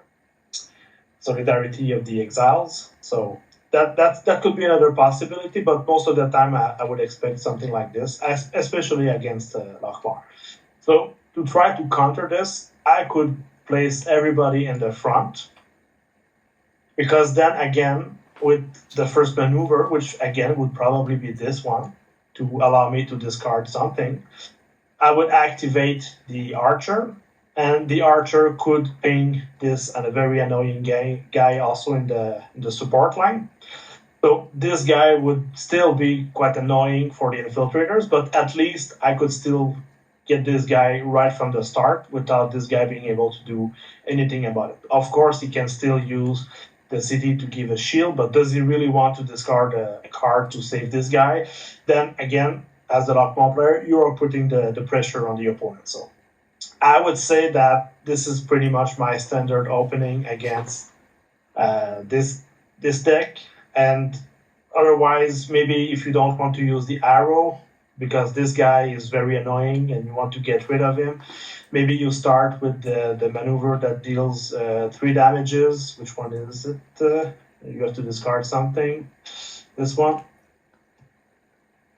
C: solidarity of the exiles. So that could be another possibility, but most of the time I would expect something like this, especially against Lokmar. So to try to counter this, I could place everybody in the front, because then again, with the first maneuver, which again would probably be this one, to allow me to discard something, I would activate the archer, and the archer could ping this and a very annoying guy also in the support line. So this guy would still be quite annoying for the infiltrators, but at least I could still get this guy right from the start without this guy being able to do anything about it. Of course, he can still use the city to give a shield, but does he really want to discard a card to save this guy? Then again, as the Lokmar player, you are putting the pressure on the opponent. So I would say that this is pretty much my standard opening against this deck. And otherwise, maybe if you don't want to use the arrow, because this guy is very annoying and you want to get rid of him, maybe you start with the maneuver that deals 3 damages. Which one is it? You have to discard something. This one.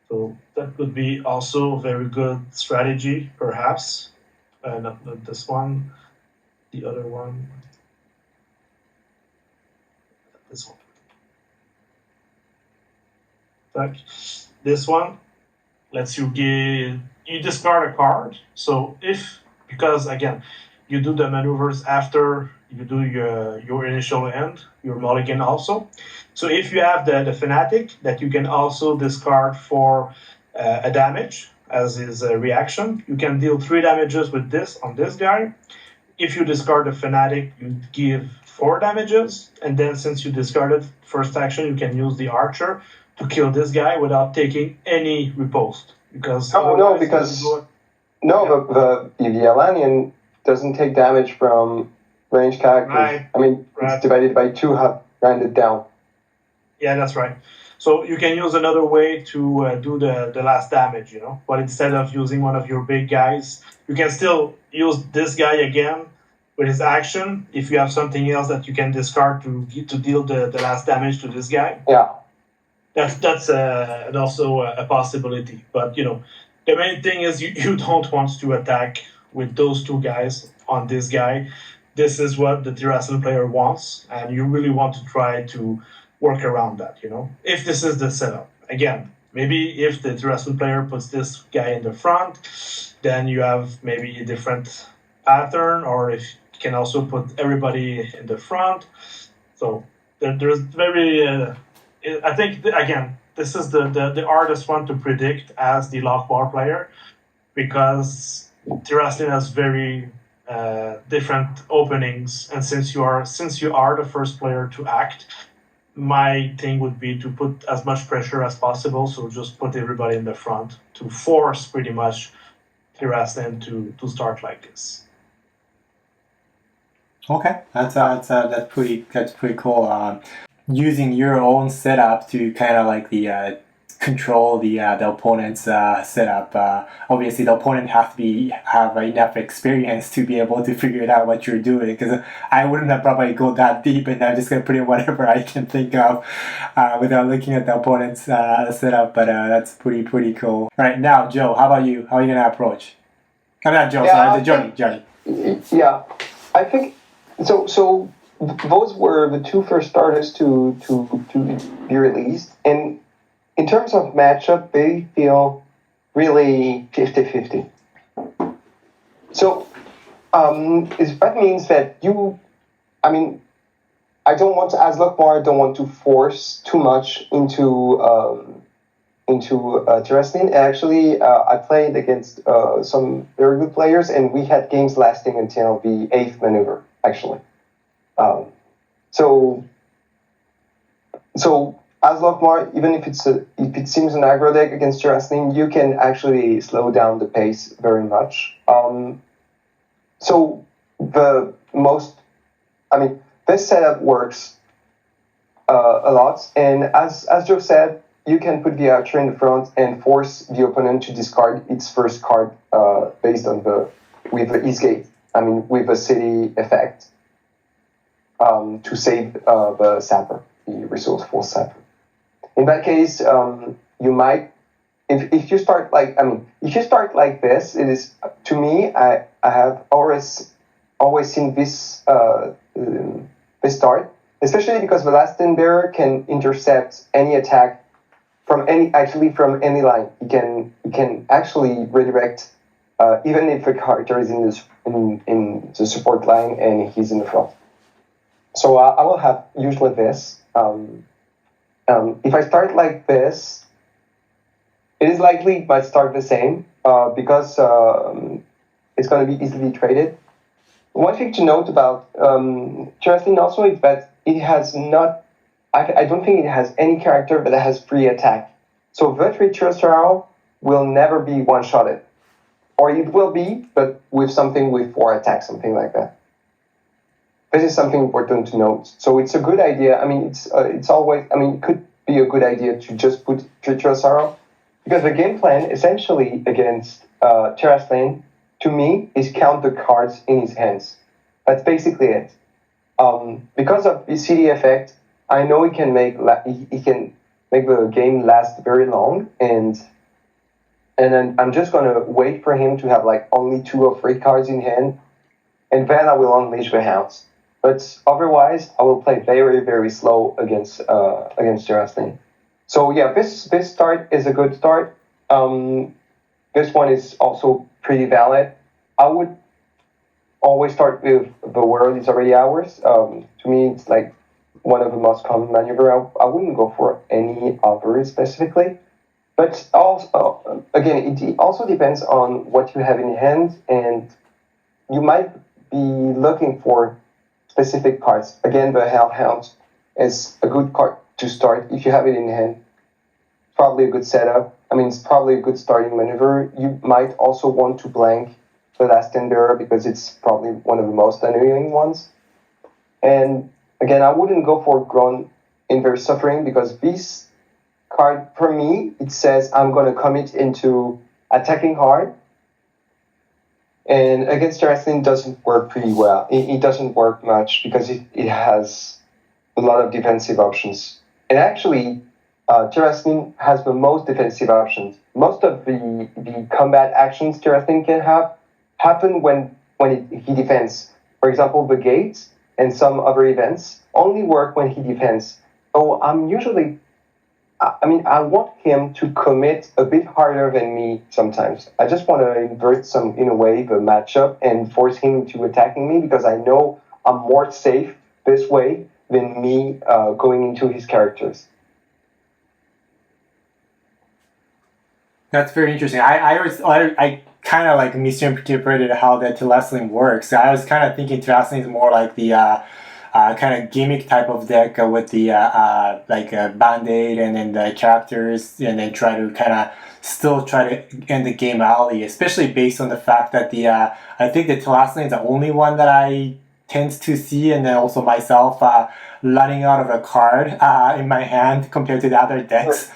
C: So that could be also a very good strategy, perhaps. Not this one. The other one. This one. This one lets you discard a card. So because again, you do the maneuvers after you do your initial end, your mulligan also. So if you have the fanatic that you can also discard for a damage as his reaction, you can deal 3 damages with this on this guy. If you discard the fanatic, you give 4 damages, and then since you discarded first action, you can use the archer to kill this guy without taking any riposte. Because
B: the Alanian doesn't take damage from ranged characters.
C: Right.
B: I mean, it's divided by 2, have rounded down.
C: Yeah, that's right. So you can use another way to do the last damage, But instead of using one of your big guys, you can still use this guy again with his action if you have something else that you can discard to deal the last damage to this guy.
B: Yeah.
C: That's also a possibility. But, the main thing is you don't want to attack with those 2 guys on this guy. This is what the Tyraslin player wants, and you really want to try to work around that, if this is the setup. Again, maybe if the Tyraslin player puts this guy in the front, then you have maybe a different pattern, or if you can also put everybody in the front. So there's very... I think, again, this is the hardest one to predict as the Lokmar player, because Tyraslin has very different openings, and since you are the first player to act, my thing would be to put as much pressure as possible, so just put everybody in the front to force pretty much Tyraslin to start like this.
A: Okay, that's pretty cool. Using your own setup to kind of like control the opponent's setup. Obviously, the opponent have enough experience to be able to figure out what you're doing. Because I wouldn't have probably go that deep, and I'm just gonna put in whatever I can think of without looking at the opponent's setup. But that's pretty cool. All right, now Joe, how about you? How are you gonna approach? I'm not Joe. Sorry, Johnny.
B: Yeah, I think so. So those were the two first starters to be released, and in terms of matchup, they feel really 50-50. So that means that I don't want to, as Lokmar, I don't want to force too much into Tyraslin. Actually, I played against some very good players, and we had games lasting until the 8th maneuver, actually. So as Lokmar, even if it seems an aggro deck against Tyraslin, you can actually slow down the pace very much. This setup works a lot, and as Joe said, you can put the archer in the front and force the opponent to discard its first card based on with the Eastgate. With the city effect to save the sapper, the resourceful sapper. In that case, you might, if you start like this, it is, to me, I have always seen this start, especially because the last in bearer can intercept any attack from any line. He can actually redirect even if a character is in the support line and he's in the front. So I will have usually this. If I start like this, it is likely it might start the same because it's going to be easily traded. One thing to note about Tyraslin also is that it has not. I don't think it has any character that has free attack. So Virtual Tyraslin will never be one-shotted, or it will be, but with something with 4 attacks, something like that. This is something important to note. So it's a good idea. It's always. It could be a good idea to just put Tyraslin, because the game plan essentially against Tyraslin, to me, is count the cards in his hands. That's basically it. Because of the CD effect, I know he can make the game last very long, and then I'm just gonna wait for him to have only 2 or 3 cards in hand, and then I will unleash the hounds. But otherwise, I will play very, very slow against Tyraslin. So yeah, this start is a good start. This one is also pretty valid. I would always start with the world is already ours. To me, it's one of the most common maneuver. I wouldn't go for any others specifically. But also, again, it also depends on what you have in hand, and you might be looking for specific cards. Again, the Hellhound is a good card to start if you have it in hand. Probably a good setup. It's probably a good starting maneuver. You might also want to blank the last bearer because it's probably one of the most annoying ones. And again, I wouldn't go for Grown in Their Suffering because this card, for me, it says I'm going to commit into attacking hard. And against Tyraslin doesn't work pretty well. It doesn't work much because it has a lot of defensive options. And actually, Tyraslin has the most defensive options. Most of the combat actions Tyraslin can have happen when he defends. For example, the gates and some other events only work when he defends. So I want him to commit a bit harder than me sometimes. I just want to invert in a way, the matchup and force him to attacking me because I know I'm more safe this way than me going into his characters.
A: That's very interesting. I kind of misinterpreted how the Tyraslin works. I was kind of thinking Tyraslin is more like the kind of gimmick type of deck with the Band-Aid and then the characters, and then try to still try to end the game early, especially based on the fact that I think the Tyraslin is the only one that I tends to see, and then also myself running out of a card in my hand compared to the other decks.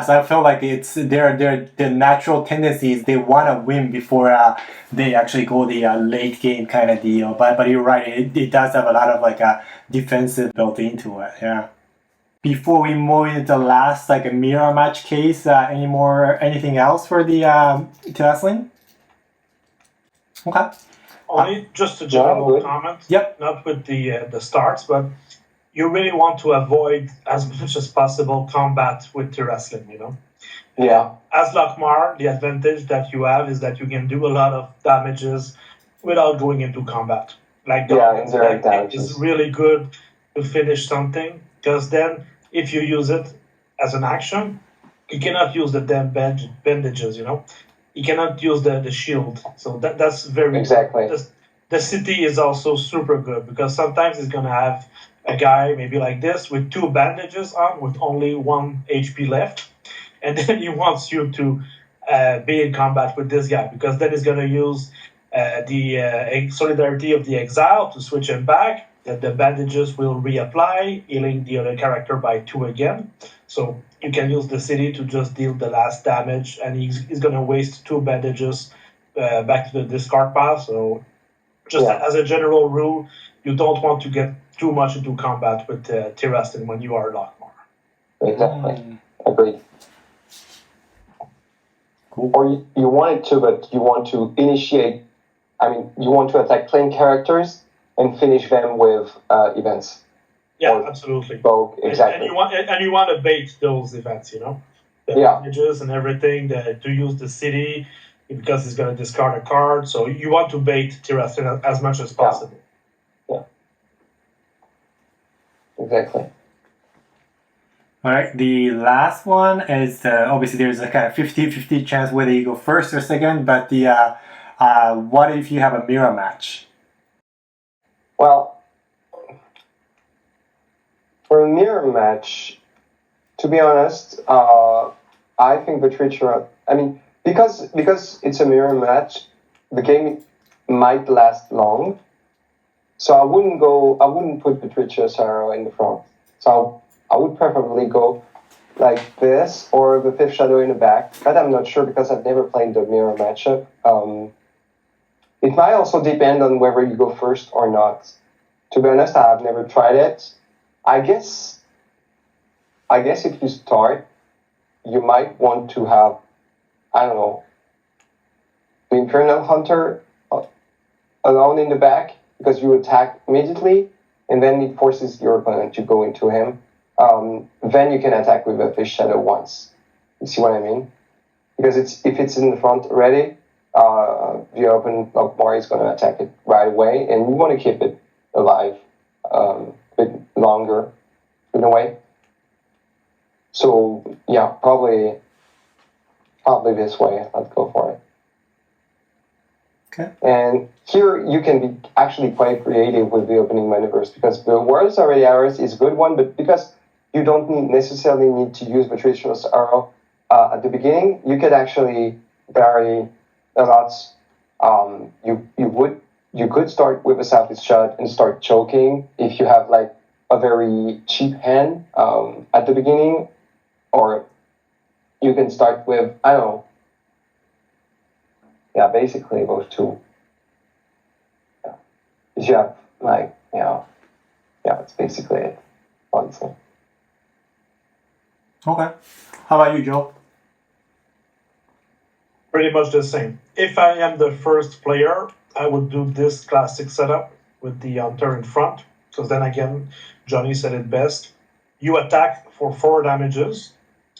A: So I feel like it's their natural tendencies. They want to win before they actually go the late game kind of deal. But you're right. It does have a lot of like a defensive built into it. Yeah. Before we move into the last like a mirror match case, anything else for the Tyraslin? Okay.
C: Only just a general comment.
A: Yep.
C: Not with the starts, but you really want to avoid as much as possible combat with Tyraslin, you know?
B: Yeah.
C: As Lokmar, the advantage that you have is that you can do a lot of damages without going into combat. Like
B: indirect
C: damages. It's really good to finish something, because then if you use it as an action, you cannot use the damn bandages, you know? You cannot use the shield. So that's very
B: exactly.
C: The city is also super good, because sometimes it's going to have a guy maybe like this with 2 bandages on with only 1 HP left. And then he wants you to be in combat with this guy, because then he's going to use the Solidarity of the Exile to switch him back. That the bandages will reapply, healing the other character by 2 again. So you can use the city to just deal the last damage, and he's going to waste 2 bandages back to the discard pile. So just as a general rule, you don't want to get too much into combat with Tyraslin when you are Lokmar.
B: Exactly. Agreed.
A: Cool.
B: Or you want it to, but you want to initiate, you want to attack playing characters and finish them with events.
C: Yeah, absolutely.
B: Both, exactly.
C: And you want to bait those events, you know? The images and everything, to use the city, because it's going to discard a card. So you want to bait Tyraslin as much as possible.
B: Yeah. Exactly.
A: All right, the last one is obviously there's a kind of 50-50 chance whether you go first or second, but the what if you have a mirror match?
B: Well, for a mirror match, to be honest, I think the Treacher, because it's a mirror match, the game might last long. So I wouldn't put the Treacherous Arrow in the front. So I would preferably go like this, or the Fifth Shadow in the back. But I'm not sure, because I've never played the mirror matchup. It might also depend on whether you go first or not. To be honest, I have never tried it. I guess if you start, you might want to have, I don't know, the Infernal Hunter alone in the back, because you attack immediately, and then it forces your opponent to go into him. Then you can attack with a Fish Shadow once. You see what I mean? Because if it's in the front already, the open Lokmar is going to attack it right away, and you want to keep it alive a bit longer, in a way. So yeah, probably this way. Let's go for it.
A: Okay.
B: And here you can be actually quite creative with the opening maneuvers, because the Worlds Already Ours is a good one, but because you don't necessarily need to use the Treacherous Arrow at the beginning, you could actually vary a lot. You could start with a Southeast Shot and start choking if you have like a very cheap hand at the beginning, or you can start with, I don't know. Yeah, basically those two. Yeah. You have like, that's basically it, honestly.
A: Okay. How about you, Joe?
C: Pretty much the same. If I am the first player, I would do this classic setup with the Hunter in front, because then again, Johnny said it best. You attack for 4 damages,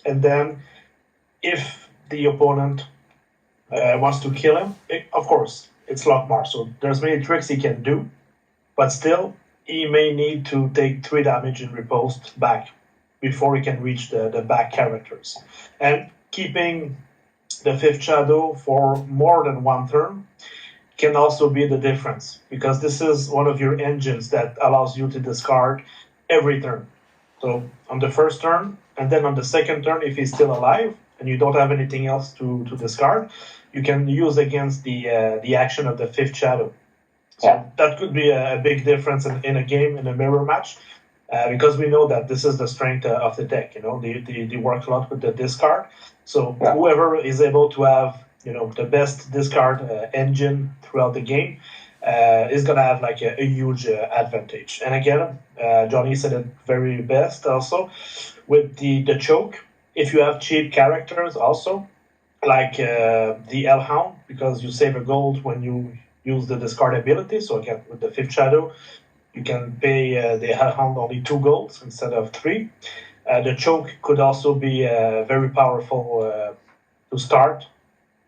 C: and then if the opponent wants to kill him, of course, it's Lokmar, so there's many tricks he can do, but still, he may need to take 3 damage in riposte back before he can reach the back characters. And keeping the Fifth Shadow for more than 1 turn can also be the difference, because this is one of your engines that allows you to discard every turn. So on the first turn, and then on the second turn, if he's still alive and you don't have anything else to discard, you can use against the action of the Fifth Shadow. So that could be a big difference in a game, in a mirror match, because we know that this is the strength of the deck. They work a lot with the discard. So whoever is able to have the best discard engine throughout the game is gonna have like a huge advantage. And again, Johnny said it very best also with the choke. If you have cheap characters also, like the Hellhound, because you save a gold when you use the discard ability. So again, with the Fifth Shadow, you can pay the Hellhound only 2 golds instead of 3. The choke could also be very powerful to start,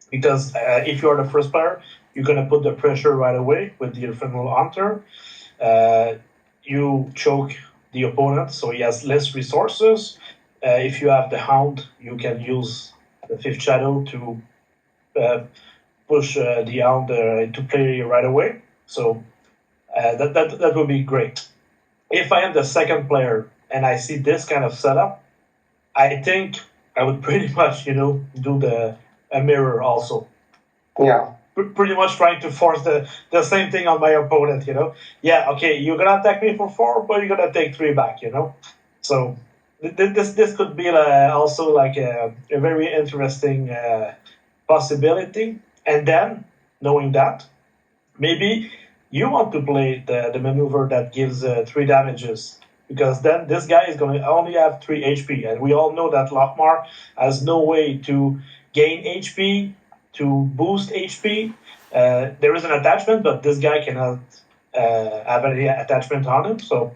C: because if you are the first player, you're going to put the pressure right away with the Ephemeral Hunter. You choke the opponent, so he has less resources. If you have the Hound, you can use the Fifth Shadow to push the Hound into play right away. So that would be great. If I am the second player and I see this kind of setup, I think I would pretty much, do a mirror also.
B: Yeah.
C: Pretty much trying to force the same thing on my opponent, Yeah, okay, you're going to attack me for 4, but you're going to take 3 back, So this could be also like a very interesting possibility. And then, knowing that, maybe you want to play the maneuver that gives 3 damages, because then this guy is going to only have 3 HP. And we all know that Lokmar has no way to gain HP, to boost HP. There is an attachment, but this guy cannot have any attachment on him. So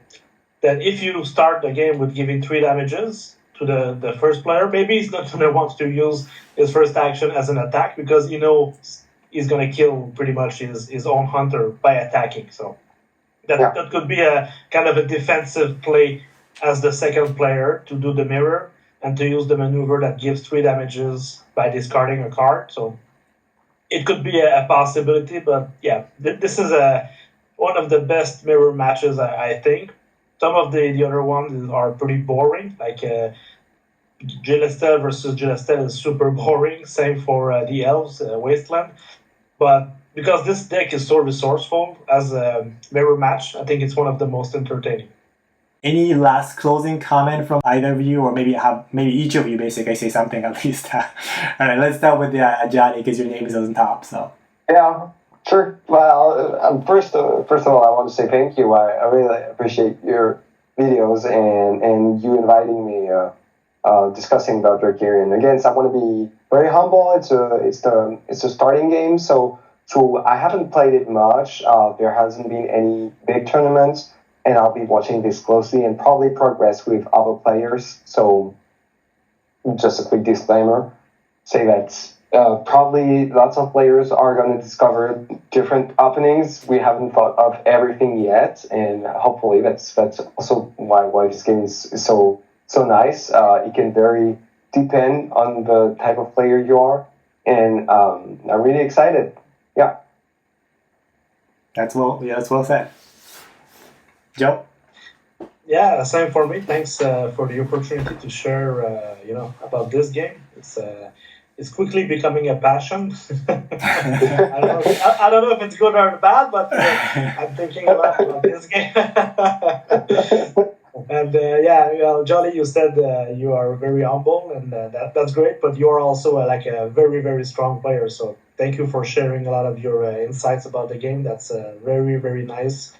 C: then if you start the game with giving 3 damages to the first player, maybe he's not going to want to use his first action as an attack, because he's going to kill pretty much his own hunter by attacking. So that could be a kind of a defensive play as the second player, to do the mirror and to use the maneuver that gives 3 damages by discarding a card. So it could be a possibility, but yeah, this is one of the best mirror matches, I think. Some of the other ones are pretty boring, like Gil Estel versus Gil Estel is super boring. Same for the Elves, Wasteland. But because this deck is so resourceful as a mirror match, I think it's one of the most entertaining.
A: Any last closing comment from either of you, or maybe each of you basically say something at least? All right, let's start with Johnny, because your name is on top. So
B: yeah, sure. Well, first of all, I want to say thank you. I really appreciate your videos and you inviting me discussing about Drakerion. Again, so I want to be very humble. It's a starting game, so I haven't played it much. There hasn't been any big tournaments. And I'll be watching this closely and probably progress with other players. So, just a quick disclaimer, say that probably lots of players are going to discover different openings. We haven't thought of everything yet, and hopefully that's also why this game is so nice. It can very depend on the type of player you are, and I'm really excited. Yeah.
A: That's well said. Joe?
C: Yeah, same for me. Thanks for the opportunity to share, about this game. It's quickly becoming a passion. I don't know if it's good or bad, but I'm thinking a lot about this game. And Jolly, you said you are very humble, and that's great. But you are also like a very, very strong player. So thank you for sharing a lot of your insights about the game. That's very, very nice.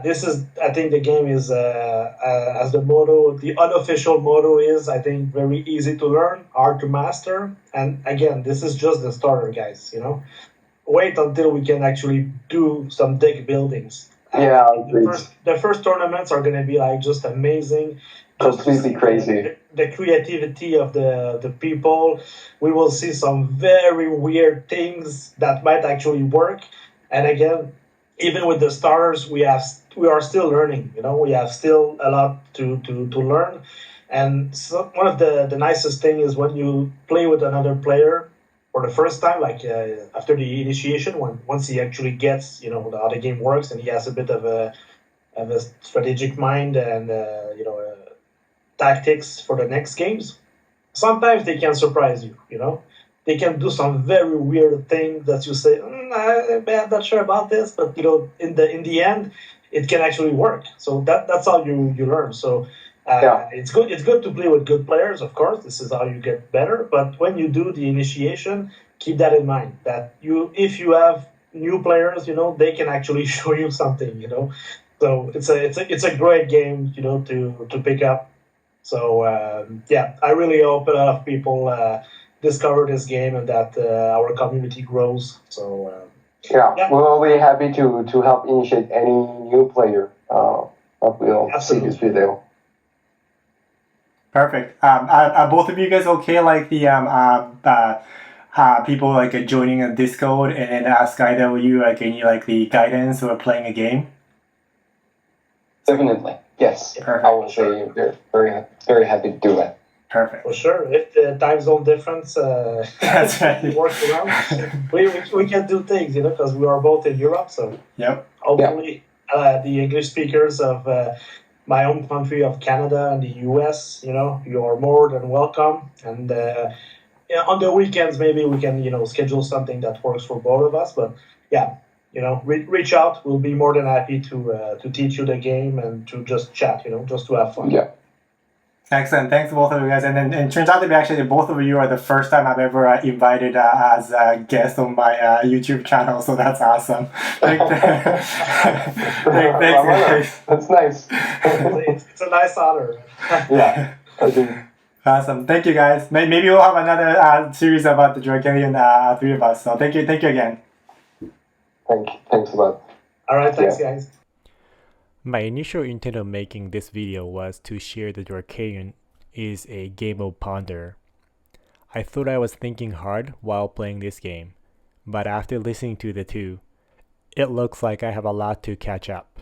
C: This is, I think the game is, as the motto, the unofficial motto is, I think, very easy to learn, hard to master. And again, this is just the starter, guys, Wait until we can actually do some deck buildings.
B: Yeah,
C: the first tournaments are going to be like just amazing.
B: Completely crazy.
C: The creativity of the people. We will see some very weird things that might actually work. And again, even with the starters, we are still learning. We have still a lot to learn. And so one of the nicest thing is when you play with another player for the first time, like after the initiation, once he actually gets how the game works, and he has a bit of a strategic mind and tactics for the next games. Sometimes they can surprise you. They can do some very weird thing that you say, I'm not sure about this, but in the end, it can actually work. So that's how you learn. So it's good. It's good to play with good players, of course. This is how you get better. But when you do the initiation, keep that in mind. That if you have new players, they can actually show you something. So it's a great game, to pick up. So I really hope a lot of people discover this game and that our community grows. So
B: we'll be happy to help initiate any new player that will see this video.
A: Perfect. Are both of you guys okay? Like the people like joining a Discord and then ask either of you like any like the guidance or playing a game?
B: Definitely, yes.
A: Perfect.
B: I will say they're very, very happy to do that.
A: Perfect.
C: For sure. If the time zone difference
A: That's right.
C: works around, we can do things, because we are both in Europe. So hopefully the English speakers of my home country of Canada and the US, you are more than welcome. And on the weekends, maybe we can, schedule something that works for both of us. But reach out. We'll be more than happy to teach you the game and to just chat, just to have fun.
B: Yeah.
A: Excellent. Thanks to both of you guys. And it turns out to be actually both of you are the first time I've ever invited as a guest on my YouTube channel. So that's awesome. Thanks, guys.
B: That's nice.
C: It's a nice honor.
B: Yeah, I think.
A: Awesome. Thank you, guys. Maybe we'll have another series about the Drakerion, three of us. So thank you again.
B: Thanks a lot.
C: All right, thanks, guys.
A: My initial intent of making this video was to share that Drakerion is a game of ponder. I thought I was thinking hard while playing this game, but after listening to the two, it looks like I have a lot to catch up.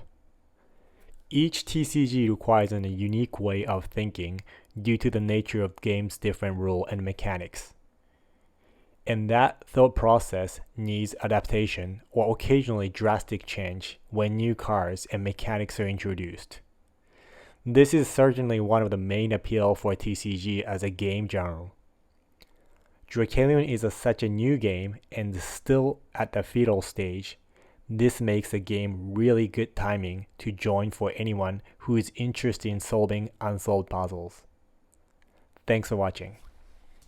A: Each TCG requires a unique way of thinking due to the nature of game's different rule and mechanics. And that thought process needs adaptation or occasionally drastic change when new cards and mechanics are introduced. This is certainly one of the main appeal for TCG as a game genre. Drakerion is such a new game and still at the fetal stage. This makes the game really good timing to join for anyone who is interested in solving unsolved puzzles. Thanks for watching.